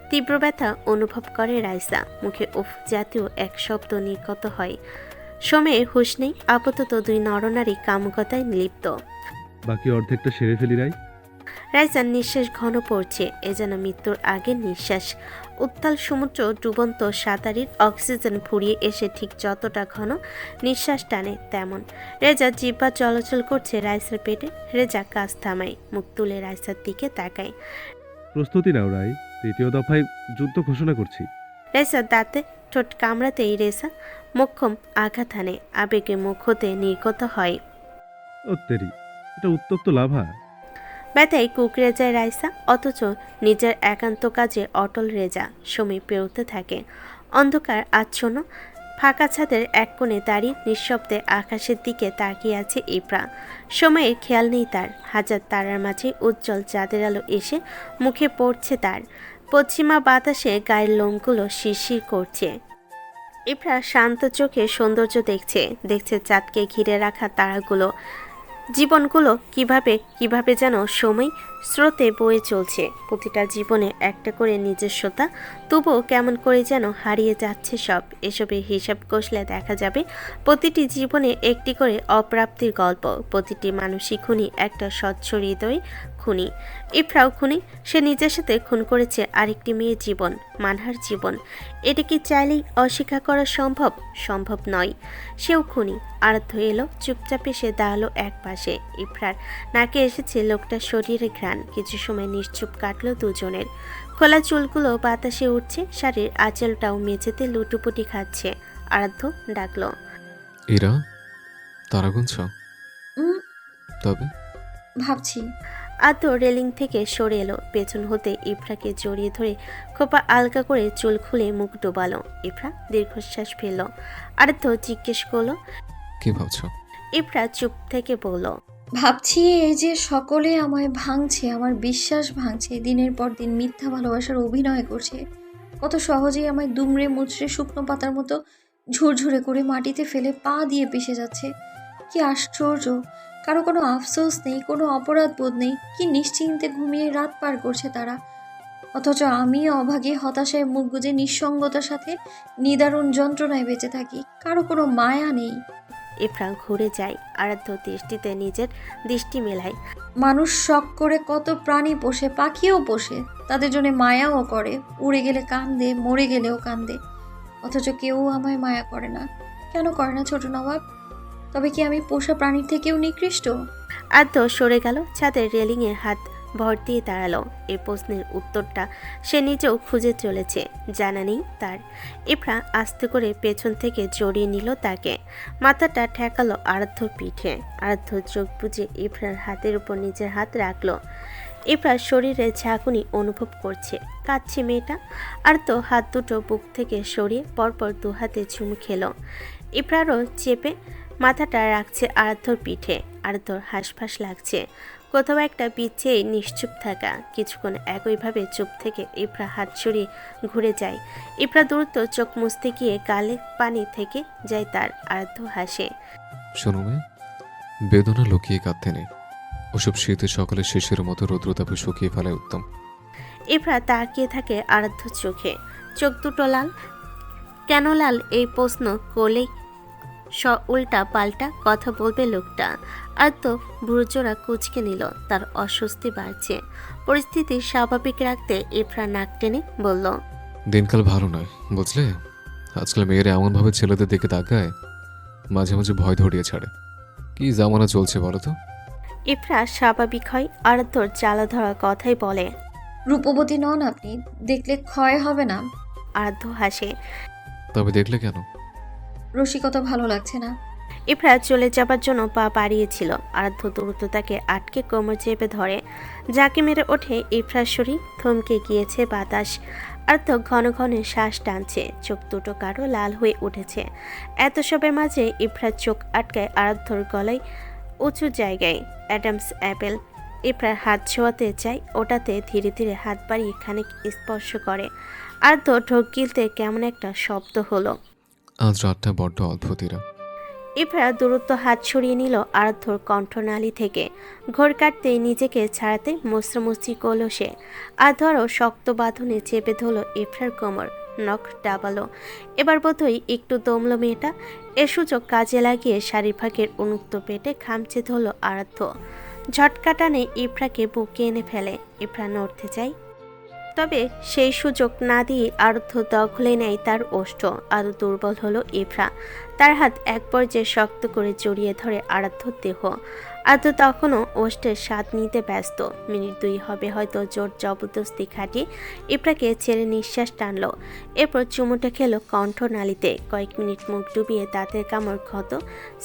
তীব্র ব্যথা অনুভব করে রাইসা। মুখে উফ জাতীয় এক শব্দ নির্গত হয়। সময়ে হুঁশ নেই। আপাতত দুই নরনারী কামুকতায় লিপ্ত। বাকি অর্ধেকটা সেরে ফেলি রাই। রাইসার নিঃশ্বাস ঘন পড়ছে, এ যেন মৃত্যুর আগের নিঃশ্বাস। উত্তাল সমুদ্র ডুবন্ত সাঁতারির অক্সিজেন ফুরিয়ে এসে ঠিক যতটা ঘন নিঃশ্বাস টানে তেমন। রেজা জিহ্বা চলাচল করছে রাইসার পেটে। রেজা কাজ থামায়, মুখ তুলে রাইসার দিকে তাকায়। প্রস্তুতি নাও রাই, তৃতীয় দফায় যুদ্ধ ঘোষণা করছি। রাইসার দাঁতে ঠোঁট কামড়াতেই রেজা মোক্ষম আঘাত হানে। আবেগে মুখ হতে নির্গত হয়, ও তেরি, এটা উত্তপ্ত লাভা। ব্যথায় কুকড়ে যায় রাইসা, অথচ নিজের একান্ত কাজে অটল। রেজা সময় পেরোতে থাকে। অন্ধকার আচ্ছন্ন ফাঁকা ছাদের এক কোণে দাঁড়িয়ে নিঃশব্দে আকাশের দিকে তাকিয়ে আছে ইপ্রা। সময়ের খেয়াল নেই তার। হাজার তারার মাঝে উজ্জ্বল চাঁদের আলো এসে মুখে পড়ছে তার। পশ্চিমা বাতাসে গায়ের লোমগুলো শিরশির করছে। ইপ্রা শান্ত চোখে সৌন্দর্য দেখছে চাঁদকে ঘিরে রাখা তারাগুলো। জীবনগুলো কিভাবে যেন সময় স্রোতে বয়ে চলছে। প্রতিটা জীবনে একটা করে নিজস্বতা, তবুও কেমন করে যেন হারিয়ে যাচ্ছে সব। এসবের হিসাব কষলে দেখা যাবে প্রতিটি জীবনে একটি করে অপ্রাপ্তির গল্প। প্রতিটি মানুষই খুনি, একটা স্বচ্ছ হৃদয় খুনি। ইফরাও খুনি। সে নিজের সাথে খুন করেছে আরেকটি মেয়ের জীবন, মানহার জীবন। এটা কি চাইলেই অস্বীকার করা সম্ভব নয়। সেও খুনি। আরাধ্য এলো, চুপচাপ এসে দাঁড়ালো এক পাশে। ইফরার নাকে এসেছে লোকটার শরীরে ঘ্রাণ। কিছু সময় নিশ্চুপ কাটলো দুজনের। খোলা চুলগুলো বাতাসে উঠছে, শাড়ির আঁচলটাও মেঝেতে লুটুপুটি খাচ্ছে। আরাধ্য ডাকলো, এরা তারা গুনছ? তবে ভাবছি। আদ্র রেলিং থেকে সরে এলো, পেছন হতে ইফরাকে জড়িয়ে ধরে খোপা আলগা করে চুল খুলে মুখ ডোবালো। ইফরা দীর্ঘশ্বাস ফেলল। আরাধ্য জিজ্ঞেস করলো। কি ভাবছো? ইফরা চুপ থেকে বলল, ভাবছি এই যে সকলে আমায় ভাঙছে, আমার বিশ্বাস ভাঙছে, দিনের পর দিন মিথ্যা ভালোবাসার অভিনয় করছে, কত সহজেই আমায় দুমড়ে মুচড়ে শুকনো পাতার মতো ঝুরঝুরে করে মাটিতে ফেলে পা দিয়ে পিষে যাচ্ছে। কি আশ্চর্য, কারো কোনো আফসোস নেই, কোনো অপরাধ বোধ নেই, কি নিশ্চিন্তে ঘুমিয়ে রাত পার করছে তারা। অথচ আমি অভাগে হতাশায় মুখ গুজে নিঃসঙ্গতার সাথে নিদারুণ যন্ত্রণায় বেঁচে থাকি, কারো কোনো মায়া নেই। ইফরা ঘুরে যায়, আরাধ্য দৃষ্টিতে নিজের দৃষ্টি মেলায়। মানুষ শখ করে কত প্রাণী পোষে, পাখিও পোষে, তাদের জন্য মায়াও করে, উড়ে গেলে কান্দে, মরে গেলেও কান্দে, অথচ কেউ আমায় মায়া করে না। কেন করে না ছোট নবাব? তবে কি আমি পোষা প্রাণীর থেকেও নিকৃষ্ট? আদ্য সরে গেল, ছাদের রেলিংয়ে হাত ভর দিয়ে দাঁড়ালো। এই প্রশ্নের উত্তরটা সে নিজেও খুঁজে চলেছে, জানা নেই তার। ইফরা আস্তে করে পেছন থেকে জড়িয়ে নিল তাকে, মাথাটা ঠেকালো আরাধ্যর পিঠে। আরাধ্য চোখ বুজে ইফরার হাতের উপর নিজের হাত রাখলো। ইফরার শরীরে ঝাঁকুনি অনুভব করছে, কাঁদছে মেয়েটা। আরাধ্য হাত দুটো বুক থেকে সরিয়ে পরপর দু হাতে চুমু খেলো। ইফরারও চেপে মাথাটা রাখছে আরাধ্যর পিঠে। আরাধ্যর হাঁসফাঁস লাগছে, কোথাও একটা পিছিয়ে নিশ্চুপ থাকা। কিছুক্ষণ একইভাবে চুপ থেকে ইফরা হাত সরিয়ে ঘুরে যায়। ইফরা দ্রুত চোখ মুছতে গিয়ে গালে পানি থেকে যায় তার। আরাধ্য হাসে। শোনো মেয়ে, বেদনা লুকিয়ে কাঁদতে নেই, ওসব শীতের সকালে শেষের মতো রৌদ্রতাপে শুকিয়ে ফেলাই উত্তম। ইফরা তাকিয়ে থাকে আরাধ্য চোখে, চোখ দুটো লাল। কেন লাল এই প্রশ্ন করলেই উল্টা পাল্টা কথা বলবে লোকটা। আর তো ভ্রুজোড়া কুচকে নিল, তার অস্বস্তি বাড়ছে। পরিস্থিতি স্বাভাবিক রাখতে ইফরা নাক টেনে বলল, দিনকাল ভালো নয় বুঝলে। আজকাল মেয়েরা এমনভাবে ছেলেদের দিকে তাকায়, মাঝে মাঝে ভয় ধরিয়ে ছাড়ে। কি জামানা চলছে বলো তো? ইফরা স্বাভাবিক হয়, আরাধ্যর জ্বালা ধরা কথাই বলে। রূপবতী নন আপনি, দেখলে ক্ষয় হবে না। আরাধ্য হাসে। তবে দেখলে কেন? রসিকতা ভালো লাগছে না। ইফরা চলে যাবার জন্য পা বাড়িয়েছিল, আরাধ্য দ্রুত তাকে আটকে কোমর চেপে ধরে। যাকে মেরে ওঠে ইফরার শরীর, থমকে গিয়েছে বাতাস। আরাধ্য ঘন ঘন শ্বাস টানছে, চোখ দুটো কারো লাল হয়ে উঠেছে। এত সবের মাঝে ইফরার চোখ আটকায় আরাধ্যর গলায় উঁচু জায়গায় অ্যাডামস অ্যাপেল। ইফরার হাত ছোঁয়াতে চায়, ওটাতে ধীরে ধীরে হাত বাড়িয়ে খানিক স্পর্শ করে। আরাধ্য ঢোক গিলতে কেমন একটা শব্দ হলো। আজ রাতটা বড্ড অদ্ভুতিরা। ইফরা দ্রুত হাত সরিয়ে নিল আরাধ্যর কণ্ঠনালী থেকে। ঘোর কাটতে নিজেকে ছাড়াতে মুচড়ামুচড়ি করল সে। আধরও শক্ত বাঁধনে চেপে ধরল ইফরার কোমর, নখ ডাবালো। এবার বোধহয় একটু দমলো মেয়েটা। এ সুযোগ কাজে লাগিয়ে শাড়ি ফাঁকের উন্মুক্ত পেটে খামচে ধরল আরাধ্য। ঝটকা টানে ইফরাকে বুকে এনে ফেলে। ইফরা নড়তে চায়, তবে সেই সুযোগ না দিয়ে আরাধ্য দখলে নেয় তার ওষ্ঠ। আরও দুর্বল হলো ইফরা। তার হাত এক পর্যায়ে শক্ত করে জড়িয়ে ধরে আরাধ্যর দেহ। আরাধ্য তখনও ওষ্ঠের স্বাদ নিতে ব্যস্ত। মিনিট দুই হবে হয়তো জোর জবরদস্তি খাটিয়ে ইফরাকে ছেড়ে নিঃশ্বাস টানল। এরপর চুমুটে খেলো কণ্ঠনালীতে। কয়েক মিনিট মুখ ডুবিয়ে দাঁতের কামড় ক্ষত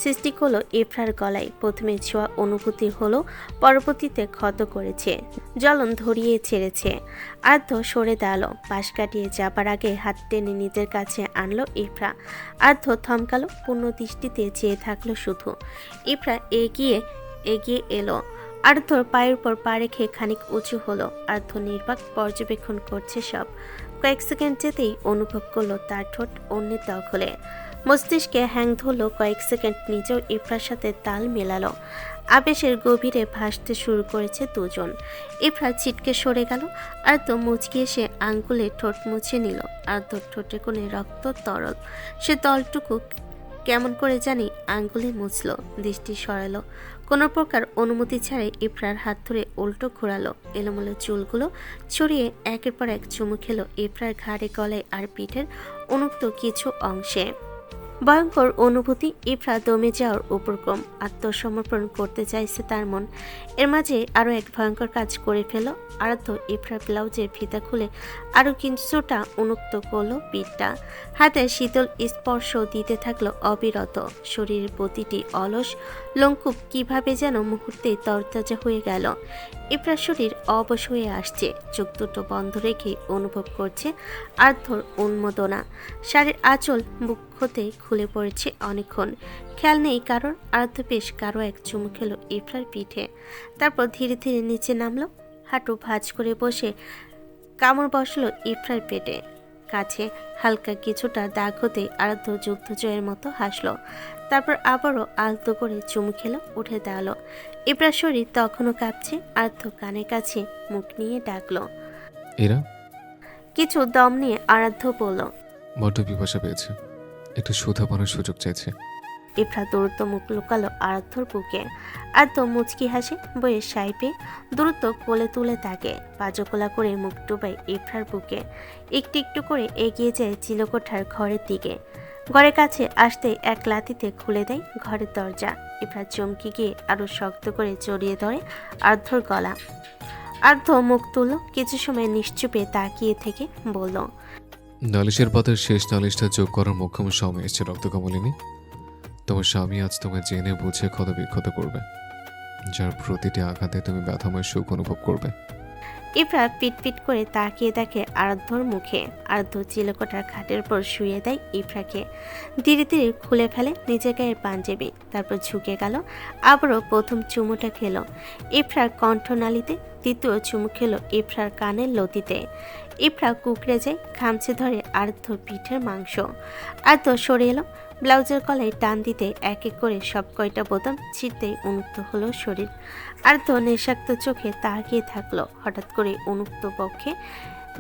সৃষ্টি করলো ইফরার গলায়। প্রথমে ছোঁয়া অনুভূতি হলো, পরবর্তীতে ক্ষত করেছে, জ্বলন ধরিয়ে ছেড়েছে। আরাধ্য সরে দাঁড়ালো, পাশ কাটিয়ে যাবার আগে হাত টেনে নিজের কাছে আনলো ইফরা। আরাধ্য থমকালো, পূর্ণ দৃষ্টিতে চেয়ে থাকলো শুধু। ইফরা এগিয়ে এলো, আরাধ্যর পায়ের উপর পা রেখে খানিক উঁচু হলো। আরাধ্য নির্বাক পর্যবেক্ষণ করছে সব। কয়েক সেকেন্ড যেতেই অনুভব করলো তার ঠোঁট অন্যের দখলে। মস্তিষ্কে হ্যাং ধরলো কয়েক সেকেন্ড, নিজেও ইফরার সাথে তাল মেলালো। আবেশের গভীরে ভাসতে শুরু করেছে দুজন। ইফরা ছিটকে সরে গেল, আরাধ্য মুচকি এসে আঙ্গুলে ঠোঁট মুছে নিল। আরাধ্যর ঠোঁটে কোণে রক্ত তরল, সে তলটুকু কেমন করে জানি আঙ্গুলে মুছল, দৃষ্টি সরালো। কোনো প্রকার অনুমতি ছাড়াই ইফরার হাত ধরে উল্টো ঘোরালো। এলোমেলো চুলগুলো ছড়িয়ে একের পর এক চুমু খেলো ইফরার ঘাড়ে, গলায় আর পিঠের উন্মুক্ত কিছু অংশে। ভয়ঙ্কর অনুভূতি, ইফরা দমে যাওয়ার উপক্রম, আত্মসমর্পণ করতে চাইছে তার মন। এর মাঝে আরও এক ভয়ঙ্কর কাজ করে ফেল আরাধ্য। ইফরার ব্লাউজের ফিতা খুলে আরও কিছুটা উন্মুক্ত করলো পিঠটা। হাতে শীতল স্পর্শ দিতে থাকলো অবিরত। শরীরের প্রতিটি অলস লোমকূপ কিভাবে যেন মুহূর্তেই তরতাজা হয়ে গেল। ইফরার শরীর অবশ হয়ে আসছে, চোখ দুটো বন্ধ রেখে অনুভব করছে আর্থর উন্মোদনা। শাড়ির আঁচল বুক হতে খুলে পড়েছে অনেকক্ষণ। খেয়াল নেই কারোর। আরাধ্য বেশ কারো এক চুমু খেলো ইফরার পিঠে, তারপর ধীরে ধীরে নিচে নামলো। হাঁটু ভাঁজ করে বসে কামড় বসলো ইফরার পেটে। কাছে হালকা কিছুটা দাগ হতে আরাধ্য যুদ্ধজয়ের মতো হাসলো, তারপর আবারও আলতো করে চুমু খেলো, উঠে দাঁড়ালো। ইফরার শরীর তখনও কাঁপছে। আরাধ্য কানের কাছে মুখ নিয়ে ডাকলো। এরা কিছু দম নিয়ে আরাধ্য বলল, বড্ড পিপাসা পেয়েছে, একটু সুধা পানোর সুযোগ চাইছে। ইফরা দ্রুত মুখ লুকালো আরাধ্যর বুকে। আরাধ্য মুচকি হাসে, বইয়ের সাইপে দ্রুত কোলে তুলে তাকে পাজকোলা করে মুখ ডুবাই ইফরার বুকে। একটু একটু করে এগিয়ে যায় চিলকোঠার ঘরের দিকে। ঘরের কাছে আসতে এক লাথিতে খুলে দেয় ঘরের দরজা। ইফরা চমকে গিয়ে আরো শক্ত করে জড়িয়ে ধরে আরাধ্যর গলা। আরাধ্য মুখ তুলল, কিছু সময় নিশ্চুপে তাকিয়ে থেকে বলল, নালিশের পাতার শেষ নালিশটা যোগ করার মোক্ষম সময় এসছে রক্তকমলিনী। তোমার স্বামী আজ তোমায় জেনে বুঝে ক্ষত বিক্ষত করবে, যার প্রতিটি আঘাতে তুমি ব্যথাময় সুখ অনুভব করবে। ইফরা পিটপিট করে তাকিয়ে দেখে আরাধ্যর মুখে। আরাধ্য চিলকোঠার খাটের পর শুয়ে দেয় ইফরাকে। ধীরে ধীরে খুলে ফেলে নিজের গায়ের পাঞ্জাবি, তারপর ঝুঁকে গেল। আবারও প্রথম চুমুটা খেলো ইফরার কণ্ঠনালীতে, দ্বিতীয় চুমু খেলো ইফরার কানের লতিতে। ইফরা কুকড়ে যায়, খামচে ধরে আরাধ্যর পিঠের মাংস। আরাধ্য সরে এলো, ব্লাউজের গলায় টান দিতে এক এক করে সব কয়টা বোতাম ছিঁড়তেই উন্মুক্ত হলো শরীর। আরাধ্য নেশাক্ত চোখে তাকিয়ে থাকলো। হঠাৎ করে উন্মুক্ত পক্ষে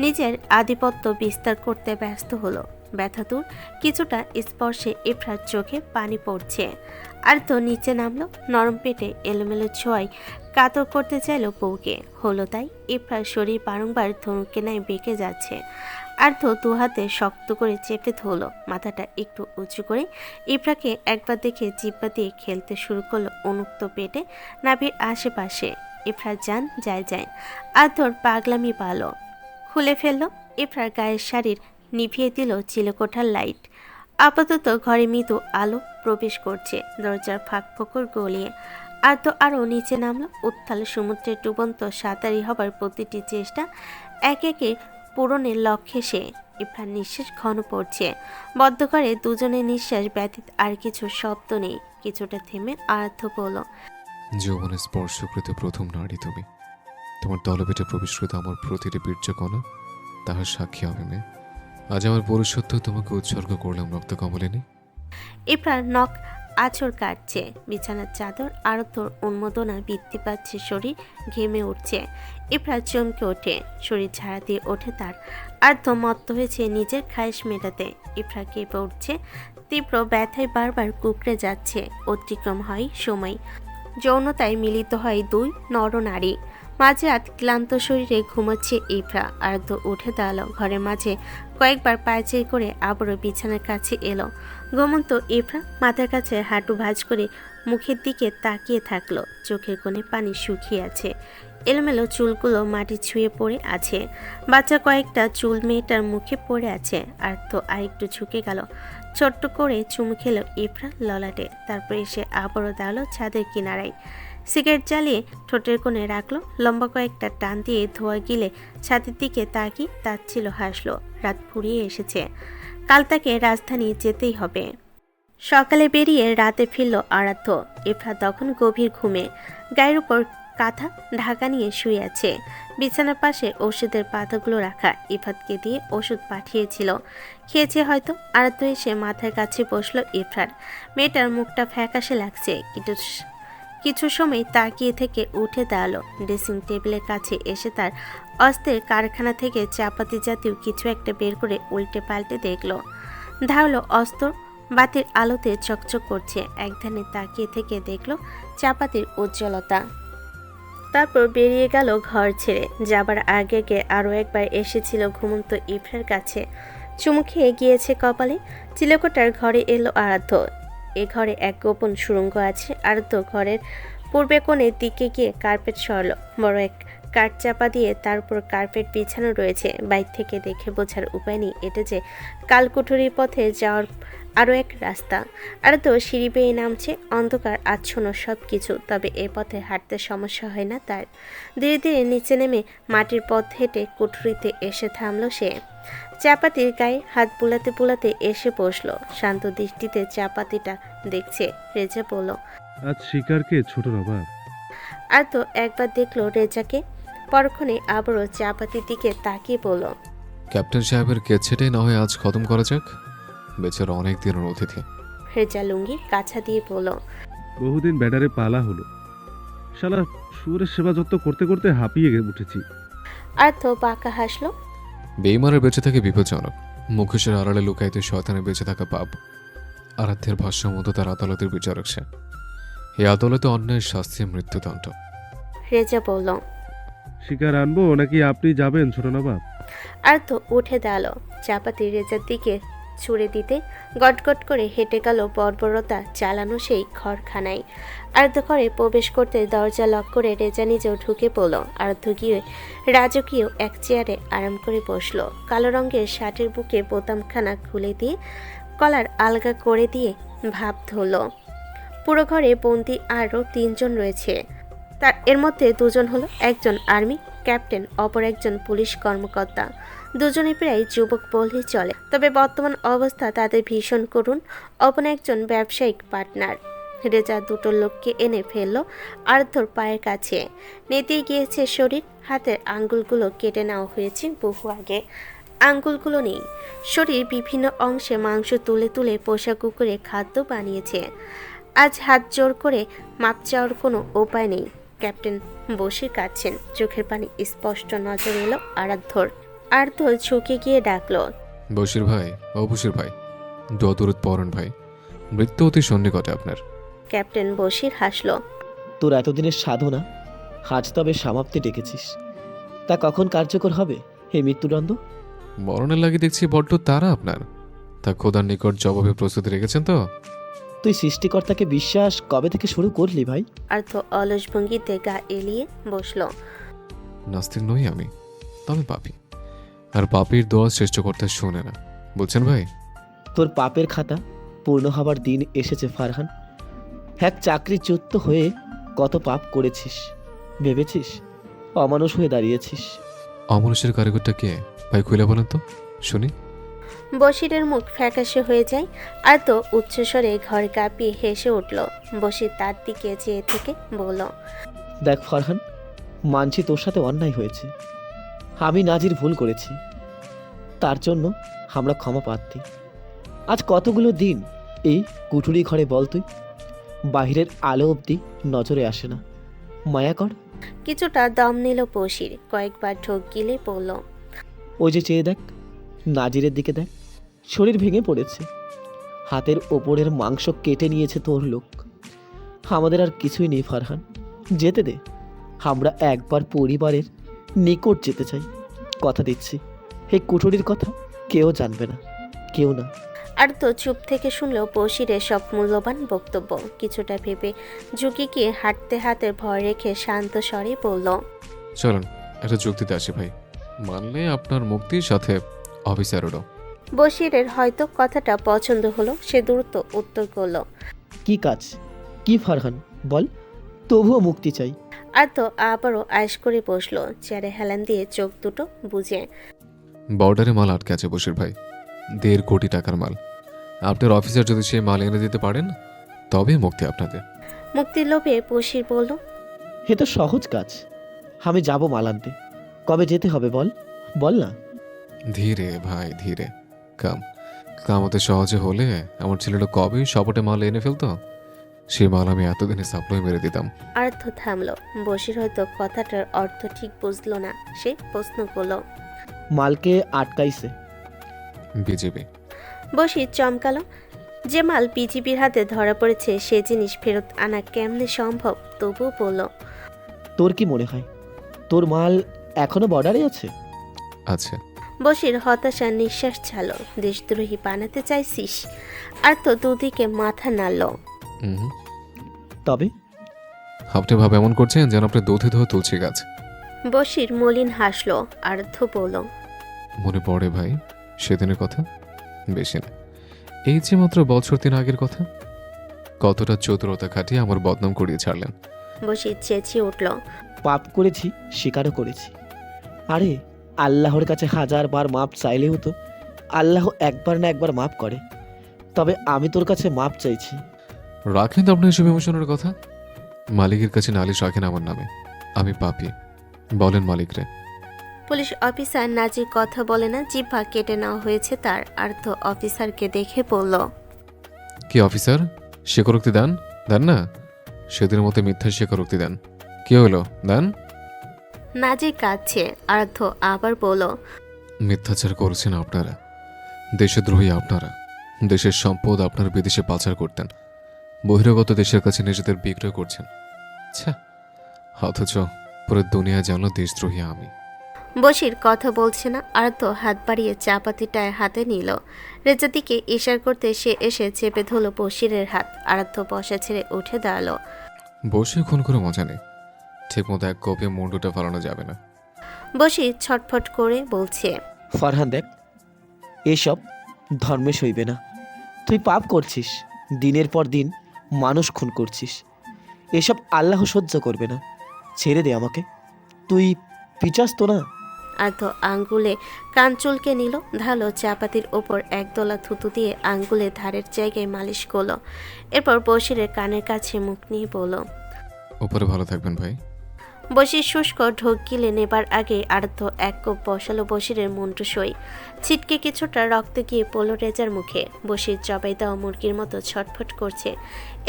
নিজের আধিপত্য বিস্তার করতে ব্যস্ত হলো। ব্যথাতুর কিছুটা স্পর্শে ইফরার চোখে পানি পড়ছে। আরাধ্য নিচে নামলো, নরম পেটে এলোমেলো ছোঁয়ায় কাতর করতে চাইলো বউকে। হলো তাই। ইফরার শরীর বারংবার ধনুকে নাই বেঁকে যাচ্ছে। আরাধ্য দু হাতে শক্ত করে চেপে ধরল, মাথাটা একটু উঁচু করে ইফরাকে একবার দেখে জিব্বা দিয়ে খেলতে শুরু করলো উন্মুক্ত পেটে, নাভির আশেপাশে। ইফরার জান যায় যায়। আরাধ্যর পাগলামি পালো, খুলে ফেললো ইফরার গায়ের শাড়ির, নিভিয়ে দিল চিলকোঠার লাইট। আপাতত ঘরে মৃদু আলো প্রবেশ করছে দরজার ফাঁক ফোকর গলিয়ে। আরাধ্য আরও নিচে নামলো। উত্তাল সমুদ্রের ডুবন্ত সাঁতারি হবার প্রতিটি চেষ্টা এক একে পূরণের লক্ষ্যে সে। ইফরার নিঃশ্বাস ঘন পড়ছে। বদ্ধ করে দুজনের নিঃশ্বাস ব্যতীত আর কিছু শব্দ নেই। কিছুটা থেমে আরাধ্য বলল, যৌবনে স্পর্শকৃত প্রথম নারী তুমি। তোমার তলপেটে প্রবেশকৃত আমার প্রতিটি বীর্যকণা তাহার সাক্ষী আমি মেয়ে। আজ আমার পুরুষত্ব তোমাকে উৎসর্গ করলাম রক্তকমলিনী। ইফরার নখ আঁচড় কাটছে বিছানার চাদর। আরাধ্যর উন্মোদনা বৃদ্ধি পাচ্ছে, শরীর ঘেমে উঠছে। ইফরা চমকে ওঠে, শরীর ঝাড়া দিয়ে ওঠে তার। আরাধ্য মত্ত হয়েছে নিজের খায়েশ মেটাতে। ইফরা কেঁপে উঠছে, তীব্র ব্যথায় বারবার কুকড়ে যাচ্ছে। অতিক্রম হয় সময়, যৌনতায় মিলিত হয় দুই নরনারী। মাঝরাত ক্লান্ত শরীরে ঘুমাচ্ছে ইফরা। আরাধ্য উঠে দাঁড়ালো, ঘরের মাঝে কয়েকবার পায়চারি করে আবারও বিছানার কাছে এলো। ঘুমন্ত ইফরা মাথার কাছে হাঁটু ভাঁজ করে মুখের দিকে তাকিয়ে থাকলো। চোখের কোণে পানি শুকিয়ে আছে, এলোমেলো চুলগুলো মাটি ছুঁয়ে পড়ে আছে। বাচ্চা কয়েকটা চুল মেয়েটার মুখে পড়ে আছে। আরাধ্য আরেকটু ঝুঁকে গেল, ছোট্ট করে চুমু খেলো ইফরা ললাটে। তারপর এসে আবারও দাঁড়ালো ছাদের কিনারায়। সিগারেট জ্বালিয়ে ঠোঁটের কোণে রাখলো, লম্বা কয়েকটা টান দিয়ে ধোয়া গিলে ছাদের দিকে তাকিয়ে তাচ্ছিল হাসলো। রাত ফুরিয়ে এসেছে, কাল তাকে রাজধানী যেতেই হবে। সকালে বেরিয়ে রাতে ফিরল আরাধ্য। ইফরা তখন গভীর ঘুমে, গায়ের উপর কাঁথা ঢাকা নিয়ে শুয়ে আছে। বিছানার পাশে ওষুধের পাতাগুলো রাখা। ইফাতকে দিয়ে ওষুধ পাঠিয়েছিল, খেয়েছে হয়তো। আরাধ্য এসে মাথার কাছে বসলো ইফরার। মেয়েটার মুখটা ফ্যাকাশে লাগছে, কিন্তু কিছু সময় তাকিয়ে থেকে উঠে দাঁড়ালো। ড্রেসিং টেবিলের কাছে এসে তার অস্ত্রের কারখানা থেকে চাপাতি জাতীয় কিছু একটা বের করে উল্টে পাল্টে দেখলো। ধারালো অস্ত্র বাতির আলোতে চকচক করছে। এক ধ্যানে তাকিয়ে থেকে দেখলো চাপাতির উজ্জ্বলতা। তারপর বেরিয়ে গেল ঘর ছেড়ে। যাবার আগে আরও একবার এসেছিল ঘুমন্ত ইফরার কাছে। চুমু খেয়ে গিয়েছে কপালে। চিলেকোঠার ঘরে এলো আরাধ্য। এ ঘরে এক গোপন সুড়ঙ্গ আছে। আরাধ্য ঘরের পূর্বে কোণের দিকে গিয়ে কার্পেট সরল। বড় এক কাঠ চাপা দিয়ে তার উপর কার্পেট বিছানো রয়েছে। বাইর থেকে দেখে বোঝার উপায় নেই এটা যে কালকুঠুরির পথে যাওয়ার আরও এক রাস্তা। আরাধ্য সিঁড়ি বেয়ে নামছে। অন্ধকার আচ্ছন্ন সব কিছু, তবে এ পথে হাঁটতে সমস্যা হয় না তার। ধীরে ধীরে নিচে নেমে মাটির পথ হেঁটে কুঠুরিতে এসে থামল সে। চাপাতির গায়ে হাত বুলাতে বুলাতে এসে বসলো। শান্ত দৃষ্টিতে চাপাতিটা দেখছে। রেজা বলল, আজ শিকারকে ছোট নবাব? আর তো একবার দেখলো রেজাকে, পরক্ষণে আবারও চাপাতির দিকে তাকিয়ে বলল, ক্যাপ্টেন সাহেবের কেচ্ছেটাই না হয় আজ খতম করা যাক। বেচারা অনেক দিনের অতিথি। রেজা লুঙ্গি কাছা দিয়ে বলল, বহুদিন ব্যাটারে পালা হলো, শালা শুয়োরের সেবা যত্ন করতে করতে হাঁপিয়ে উঠেছি। আর তো বাঁকা হাসলো। বেইমানের বেঁচে থাকে বিপজ্জনক, মুখোশের আড়ালে লুকাইতে শয়তানের বেঁচে থাকা পাপ। আরাধ্যের ভাষ্য মতো তার আদালতের বিচারক সে। এই আদালতে অন্যায়ের শাস্তি মৃত্যুদণ্ড। রেজা বলল, শিকার আনবো নাকি আপনি যাবেন ছোট নবাব? আর তো উঠে দাঁড়ালো। চাপাতি রেজার দিকে ছুড়ে দিতে গটগট করে হেঁটে গেল বর্বরতা চালানো সেই ঘরখানায়। আরাধ্য ঘরে প্রবেশ করতে দরজা লক করে রেজা নিজেও ঢুকে পড়ল। আরাধ্য গিয়ে রাজকীয় এক চেয়ারে আরাম করে বসলো। কালো রঙের শার্টের বুকে বোতামখানা খুলে দিয়ে কলার আলগা করে দিয়ে ভাব ধরল। পুরো ঘরে বন্দি আরও 3 জন রয়েছে। তার এর মধ্যে 2 জন হলো একজন আর্মি ক্যাপ্টেন, অপর একজন পুলিশ কর্মকর্তা। দুজনে প্রায় যুবক বললেই চলে, তবে বর্তমান অবস্থা তাদের ভীষণ করুণ। অপর একজন ব্যবসায়িক পার্টনার। রেজা 2 লোককে এনে ফেললো আরাধ্যর পায়ের কাছে। নেতিয়ে গিয়েছে শরীর, হাতের আঙ্গুলগুলো কেটে নেওয়া হয়েছে বহু আগে। আঙ্গুলগুলো নেই। শরীর বিভিন্ন অংশে মাংস তুলে তুলে পোষা কুকুরে খাদ্য বানিয়েছে। আজ হাত জোর করে মাপ চাওয়ার কোনো উপায় নেই। ক্যাপ্টেন বসে কাটছেন। চোখের পানি স্পষ্ট নজর এলো আরাধ্যর। আরাধ্য ঝুঁকে গিয়ে ডাকলো, বশির ভাই, ও বশির ভাই, দূরত পরন ভাই, মৃত্যু অতি সন্নিকটে আপনার। ক্যাপ্টেন বশির হাসলো, তোর এতদিনের সাধনা আজ তবে সমাপ্তি ডেকেছিস। তা কখন কার্যকর হবে এই মৃত্যুদণ্ড? মরণের লাগি দেখছি বড্ড তারা আপনার। তা খোদার নিকট জবাবে প্রস্তুতি রেখেছেন তো? তুই সৃষ্টিকর্তাকে বিশ্বাস কবে থেকে শুরু করলি ভাই? আরাধ্য অলস ভঙ্গিতে গা এলিয়ে বসলো। নাস্তিক নই আমি, তবে পাপী। আর পাপীর দোয়া সৃষ্টিকর্তা শোনে না, বুঝছেন ভাই? তোর পাপের খাতা পূর্ণ হবার দিন এসেছে ফারহান। এক চাকরিচ্যুত হয়ে কত পাপ করেছিস ভেবেছিস? অমানুষ হয়ে দাঁড়িয়েছিস। অমানুষের কারিগরটা কে ভাই, খুলে বলেন তো শুনি। বশিরের মুখ ফ্যাকাশে হয়ে যায়। আর তো উচ্চস্বরে ঘর কাঁপিয়ে হেসে উঠল। বশির তার দিকে চেয়ে থেকে বলল, দেখ ফারহান, মানছি তোর সাথে অন্যায় হয়েছে। আমি নাজির ভুল করেছি, তার জন্য আমরা ক্ষমা প্রার্থী। আজ কতগুলো দিন এই কুঠুরি ঘরে বল তুই, বাহিরের আলো অবধি নজরে আসে না। মায়া কর। কিছুটা দম নিল বশির। কয়েকবার ঢোক গিলে বলল, ওই যে চেয়ে দেখ, নাজিরের দিকে দেখ, শরীর ভেঙে পড়েছে। হাতের ওপরের মাংস কেটে নিয়েছে তোর লোক। আমাদের আর কিছুই নেই ফারহান, যেতে দে। আমরা একবার পরিবারের নিকট যেতে চাই। কথা দিচ্ছি, এই কুঠুরির কথা কেউ জানবে না, কেউ না। আর তো চুপ থেকে শুনলো বশিরের সব মূল্যবান বক্তব্য। কিছুটা ভেবে ঝুঁকি গিয়ে হাঁটতে হাতে ভয় রেখে শান্ত স্বরে বলল, চলুন একটা যুক্তিতে আসি ভাই, মানলে আপনার মুক্তির সাথে অফিসারেরও। বশিরের হয়তো কথাটা পছন্দ হলো। সে দ্রুত উত্তর করলো, কি কাজ, কি ফারহান বল, তবুও মুক্তি চাই। আর তো আবারও আয়েশ করে বসলো, চেয়ারে হেলান দিয়ে চোখ দুটো বুঝে। বর্ডারে মাল আটকে আছে বশির ভাই, 1.5 কোটি টাকার মাল। আপনার অফিসার যদি সেই মাল এনে দিতে পারেন তবে মুক্তি আপনাদের। মুক্তির লোভে বশির বলল, এ তো সহজ কাজ, আমি যাব মাল আনতে। কবে যেতে হবে বল, বল না। ধীরে ভাই ধীরে, কাম হতে সহজে হলে আমার ছেলেটা কবেই সপটে মাল এনে ফেলতো। সেই মাল আমি এতদিনে সাপ্লাই মেরে দিতাম। আর্থ থামলো। বশির হয়তো কথাটার অর্থ ঠিক বুঝলো না। সে প্রশ্ন করলো, মালকে আটকাইছে বিজেপি। বশির চমকালো। যে মাল বিজিবির হাতে ধরা পড়েছে সে জিনিস ফেরত আনা কেমনে সম্ভব? তবুও বলল, তোর কি মনে হয় তোর মাল এখনো বর্ডারে আছে? আচ্ছা। বসির হতাশার নিঃশ্বাস ছাড়ল। দেশদ্রোহী বানাতে চাইছিস? আর তো দুদিকে মাথা নাড়ল। তবে আপনি ভাব এমন করছেন যেন আপনি দোধে ধোয়া তুলছি গাছ। বসির মলিন হাসল। আর্থ বলল, মনে পড়ে ভাই সেদিনের কথা? বেশি না, এই যে মাত্র বছর 3 আগের কথা। কতটা চতুরতা খাটিয়ে আমার বদনাম করিয়ে ছাড়লেন। বসির চেঁচিয়ে উঠল, পাপ করেছি, স্বীকারও করেছি। আরে আল্লাহর কাছে 1000 বার মাপ চাইলেও তো আল্লাহ একবার না একবার মাপ করে। তবে আমি তোর কাছে মাপ চাইছি। রাখেন তো আপনি এসব ইমোশনের কথা। মালিকের কাছে নালিশ রাখেন আমার নামে। আমি পাপী, বলেন মালিকরে। পুলিশ অফিসার নাজির কথা বলে না, জিহ্বা কেটে নেওয়া হয়েছে তার। আর্থ অফিসারকে দেখে বলল, কি অফিসার, স্বীকারোক্তি দেন? দেন না? সেদিনের মতো মিথ্যা স্বীকারোক্তি দেন। কি হলো, দেন? নাজির কাঁদছে। আর্থ আবার বলল, মিথ্যাচার করছেন আপনারা, দেশদ্রোহী আপনারা। দেশের সম্পদ আপনারা বিদেশে পাচার করতেন, বহিরাগত দেশের কাছে নিজেদের বিক্রয় করছেন। আচ্ছা, অথচ পুরো দুনিয়া জানলো দেশদ্রোহী আমি। বসির কথা বলছে না। আর্থ হাত বাড়িয়ে চাপাতিটায় হাতে নিল। রেজার দিকে ইশারা করতে সে এসে চেপে ধরল বসিরের হাত। আর্থ বসা ছেড়ে উঠে দাঁড়ালো। বসে খুন করে মজা নেই, ঠিক মতো এক কপিয়ে মুন্ডুটা ফালানো যাবে না। বসির ছটফট করে বলছে, ফারহান দেখ, এসব ধর্মে সইবে না। তুই পাপ করছিস, দিনের পর দিন মানুষ খুন করছিস। এসব আল্লাহ সহ্য করবে না। ছেড়ে দে আমাকে, তুই পিচাস তো না। আর্থ আঙ্গুলে কান চুলকে নিল, ধালো চাপাতির ওপর একদলা থুতু দিয়ে আঙ্গুলের ধারের জায়গায় মালিশ করল। এরপর বসিরের কানের কাছে মুখ নিয়ে বলল, উপরে ভালো থাকবেন ভাই। বসির শুষ্ক ঢোক গিলে নেবার আগে আর্থ এক কোপ বসালো বসিরের মুন্টু সই। ছিটকে কিছুটা রক্ত গিয়ে পড়ল রেজার মুখে। বসির জবাই দেওয়া মুরগির মতো ছটফট করছে।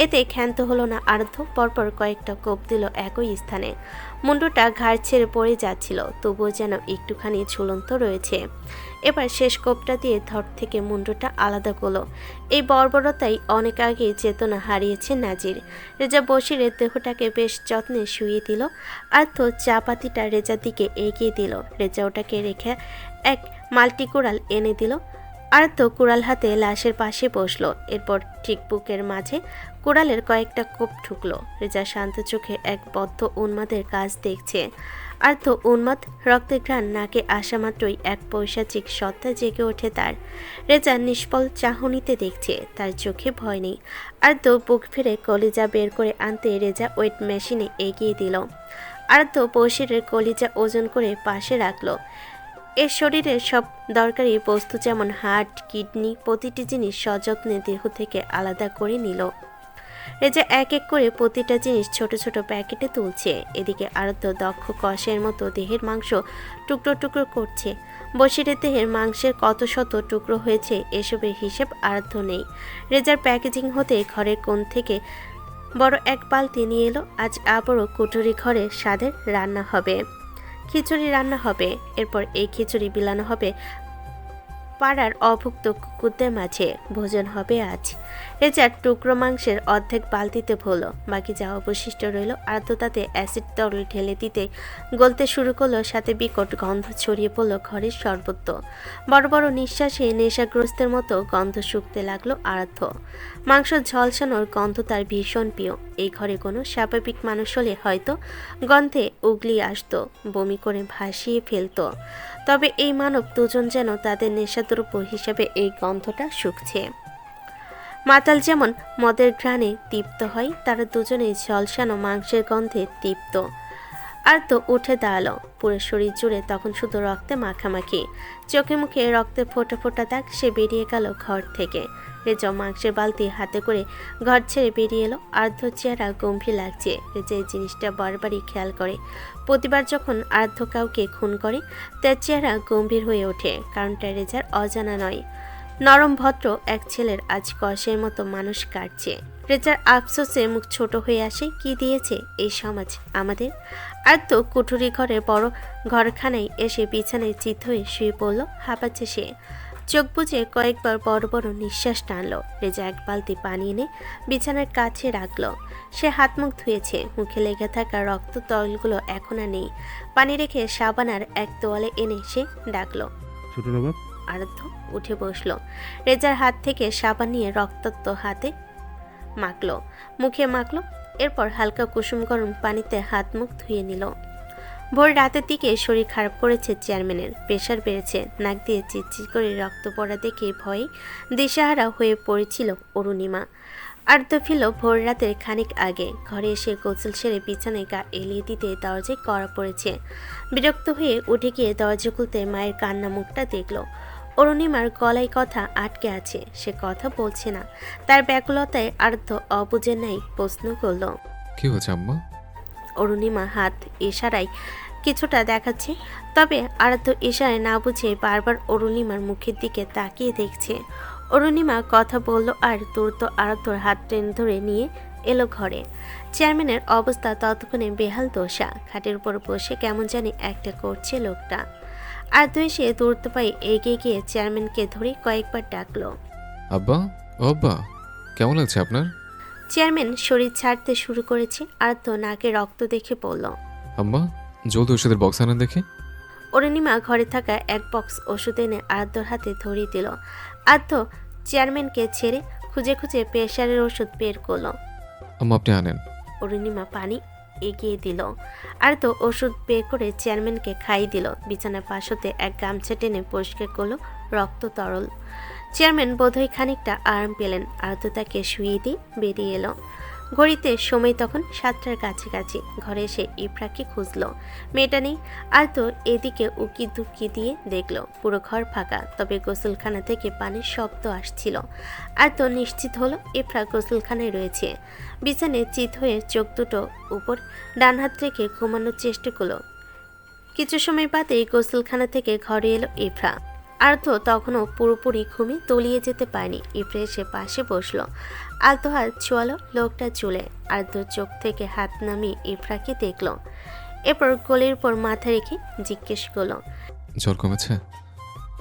এতে ক্ষান্ত হলো না আর্থ। পরপর কয়েকটা কোপ দিল একই স্থানে। মুন্ডুটা ঘাড় ছেড়ে পড়ে যাচ্ছিল, তবুও যেন একটুখানি ঝুলন্ত রয়েছে। এবার শেষ কোপটা দিয়ে ধর থেকে মুন্ডুটা আলাদা করলো। এই বর্বরতাই অনেক আগেই চেতনা হারিয়েছে নাজির। রেজা বসিরের দেহটাকে বেশ যত্নে শুইয়ে দিল। আর্থ চাপাতিটা রেজার দিকে এগিয়ে দিল। রেজা ওটাকে রেখে এক মাল্টি কুড়াল এনে দিল। আর্থ কুড়াল হাতে লাশের পাশে বসলো। এরপর ঠিক বুকের মাঝে কুড়ালের কয়েকটা কোপ ঢুকলো। রেজা শান্ত চোখে এক বদ্ধ উন্মাদের কাজ দেখছে। আর্থ উন্মাদ, রক্তের ঘ্রাণ নাকে আসা মাত্রই এক পৈশাচিক সত্তা জেগে ওঠে তার। রেজা নিষ্ফল চাহনিতে দেখছে, তার চোখে ভয় নেই। আর্থ বুক ফিরে কলিজা বের করে আনতে রেজা ওয়েট মেশিনে এগিয়ে দিল। আর্থ বসিরের কলিজা ওজন করে পাশে রাখলো। এর শরীরের সব দরকারি বস্তু যেমন হার্ট, কিডনি, প্রতিটি জিনিস সযত্নে দেহ থেকে আলাদা করে নিল। রেজা এক এক করে প্রতিটা জিনিস ছোট ছোট প্যাকেটে তুলছে। এদিকে আরত দক্ষ কষের মতো দেহের মাংস টুকরো টুকরো করছে। বসিরের দেহের মাংসের কত শত টুকরো হয়েছে এসবের হিসেব আরাধ্য নেই। রেজার প্যাকেজিং হতে ঘরের কোণ থেকে বড় এক বালতি নিয়ে এলো। আজ আবারও কুটুরি ঘরে স্বাদের রান্না হবে, খিচুড়ি রান্না হবে। এরপর এই খিচুড়ি বিলানো হবে পাড়ার অভুক্ত কুকুরদের মাঝে। ভোজন হবে আজ। রেজার টুকরো মাংসের অর্ধেক বালতিতে ভরল, বাকি যা অবশিষ্ট রইল আর্দ্র তাতে অ্যাসিড তরল ঢেলে দিতে গলতে শুরু করলো। সাথে বিকট গন্ধ ছড়িয়ে পড়ল ঘরের সর্বত্র। বড় বড় নিঃশ্বাসে নেশাগ্রস্তের মতো গন্ধ শুকতে লাগলো আরাধ্য। মাংস ঝলসানোর গন্ধ তার ভীষণ প্রিয়। এই ঘরে কোনো স্বাভাবিক মানুষ হলে হয়তো গন্ধে উগলিয়ে আসতো, বমি করে ভাসিয়ে ফেলতো। তবে এই মানব দুজন যেন তাদের নেশাদ্রব্য হিসাবে এই গন্ধটা শুকছে। মাতাল যেমন মদের ঘ্রাণে তৃপ্ত হয়, তারা দুজনেই ঝলসানো মাংসের গন্ধে তৃপ্ত। আর তো উঠে দাঁড়ালো। পুরো শরীর জুড়ে তখন শুধু রক্তে মাখামাখি, চোখে মুখে রক্তে ফোটা ফোটা দাগ। সে বেরিয়ে গেল ঘর থেকে। রেজা মাংসের বালতি হাতে করে ঘর ছেড়ে বেরিয়ে এলো। আর্দ্র চেহারা গম্ভীর লাগছে। রেজা এই জিনিসটা বারবারই খেয়াল করে। প্রতিবার যখন আর্দ্র কাউকে খুন করে তার চেহারা গম্ভীর হয়ে ওঠে। কারণটা রেজার অজানা নয়। নরম ভদ্র এক ছেলের আজ কষের মতো মানুষ কাটছে। রেজার আফসোসে মুখ ছোট হয়ে আসে। কি দিয়েছে এই সমাজ আমাদের? আর তো কুঠুরি ঘরের বড় ঘরখানায় এসে বিছানায় চিত হয়ে শুয়ে পড়ল। হাঁপাচ্ছে সে। চোখ বুজে কয়েকবার বড় বড় নিঃশ্বাস টানলো। রেজা এক বালতি পানি এনে বিছানার কাছে রাখলো। সে হাত মুখ ধুয়েছে। মুখে লেগে থাকা রক্ত তরলগুলো এখন আর নেই। পানি রেখে সাবানার এক তোয়ালে এনে সে ডাকলো, ছোট নবাব। আরাধ্য উঠে বসলো। রেজার হাত থেকে সাবান নিয়ে রক্তাক্ত হাতে মাখলো, মুখে মাখলো। এরপর হালকা কুসুম গরম পানিতে হাত মুখ ধুয়ে নিল। ভোর রাতের দিকে শরীর খারাপ করেছে চেয়ারম্যানের, প্রেশার বেড়েছে, নাক দিয়ে চিটচিট করে রক্ত পড়া দেখে ভয়ে দিশাহারা হয়ে পড়েছিল অরুণিমা। আর্দ্র ফিরল ভোর রাতের খানিক আগে। ঘরে এসে গোসল সেরে বিছানায় গা এলিয়ে দিতে দরজায় কড়া পড়েছে। বিরক্ত হয়ে উঠে গিয়ে দরজা খুলতে মায়ের কান্না মুখটা দেখল। অরুণিমার গলায় কথা আটকে আছে, সে কথা বলছে না। তার ব্যাকুলতায় আর্দ্র অবুঝে নাই প্রশ্ন করল, কি হয়েছে আম্মা? অরুণিমা হাত ইশারায় কিছুটা দেখাচ্ছে, তবে আরাধ্য ইশারায় না বুঝে বারবার অরুণিমার মুখের দিকে তাকিয়ে দেখছে। অরুণিমা কথা বলল আর দ্রুত আরাধ্যর হাত টেনে ধরে নিয়ে এলো ঘরে। চেয়ারম্যানের অবস্থা ততক্ষণে বেহাল দশা। খাটের উপর বসে কেমন জানি একটা করছে লোকটা। আরাধ্য এসে দ্রুত পায়ে এগিয়ে গিয়ে চেয়ারম্যানকে ধরে কয়েকবার ডাকলো। আব্বা, ও আব্বা, কেমন লাগছে আপনার? চেয়ারম্যান শরীর ছাড়তে শুরু করেছে। আরাধ্য নাকে রক্ত দেখে বলল, আম্মা, জলদি ওষুধের বক্স আনেন দেখি। অরুণিমা ঘরে থাকা এক বক্স ওষুধ এনে আরাধ্যর হাতে ধরিয়ে দিল। আরাধ্য চেয়ারম্যানকে ছেড়ে খুঁজে খুঁজে প্রেশারের ওষুধ বের করলো। আম্মা, আপনি আনেন। অরুণিমা পানি এগিয়ে দিল। আরাধ্য ওষুধ বের করে চেয়ারম্যানকে খাইয়ে দিল। বিছানার পাশ হতে এক গামছা টেনে পরিষ্কার করলো রক্ত তরল। চেয়ারম্যান বোধহয় খানিকটা আরাম পেলেন। আরাধ্য তাকে শুয়ে দিয়ে বেরিয়ে এলো। ঘড়িতে সময় তখন 7টার কাছাকাছি। ঘরে এসে ইফরাকে খুঁজলো, মেয়েটা নেই। আরাধ্য এদিকে উকি দুকি দিয়ে দেখলো পুরো ঘর ফাঁকা, তবে গোসলখানা থেকে পানির শব্দ আসছিল। আরাধ্য নিশ্চিত হলো ইফরা গোসলখানায় রয়েছে। বিছানায় চিত হয়ে চোখ দুটো উপর ডান হাত রেখে ঘুমানোর চেষ্টা করলো। কিছু সময় বাদেই গোসলখানা থেকে ঘরে এলো ইফরা। আরাধ্য তখনও পুরোপুরি ঘুমে তলিয়ে যেতে পারেনি। ইফরা এসে পাশে বসলো, আলতো হাত ছোয়ালো লোকটা চুলে। আরাধ্য চোখ থেকে হাত নামিয়ে ইফরাকে দেখলো। এরপর কোলের উপর মাথা রেখে জিজ্ঞেস করলো, জ্বর কমেছে?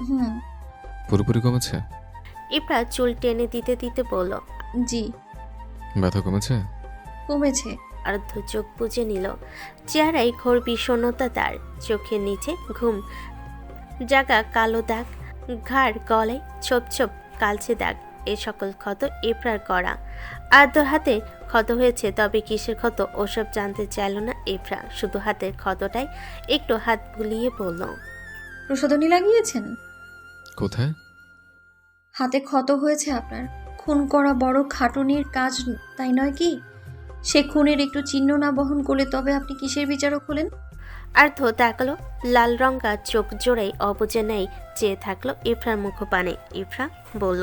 হুম। পুরোপুরি কমেছে? ইফরা চুল টেনে দিতে দিতে বলল, জি। ব্যথা কমেছে? কমেছে। আরাধ্য চোখ বুজে নিল। চেহারায় ঘোর বিষণ্ণতা তার। চোখের নিচে ঘুম জাগা কালো দাগ, ঘাড় গলায় ছোপ ছোপ কালচে দাগ। এ সকল ক্ষত ইফরার করা। আরাধ্যর হাতে ক্ষত হয়েছে, তবে কিসের ক্ষত ওসব জানতে চাইল না ইফরা। শুধু হাতের ক্ষতটাই একটু হাত বুলিয়ে বলল, প্রসাধনী লাগিয়েছেন? কোথায়? হাতে ক্ষত হয়েছে আপনার। খুন করা বড় খাটুনির কাজ, তাই নয় কি? সে খুনের একটু চিহ্ন না বহন করলে তবে আপনি কিসের বিচারক হলেন? আর্থ তাকালো, লাল রঙা চোখ জোড়াই অবুঝে নেই চেয়ে থাকলো ইফরার মুখপানে। ইফরা বলল,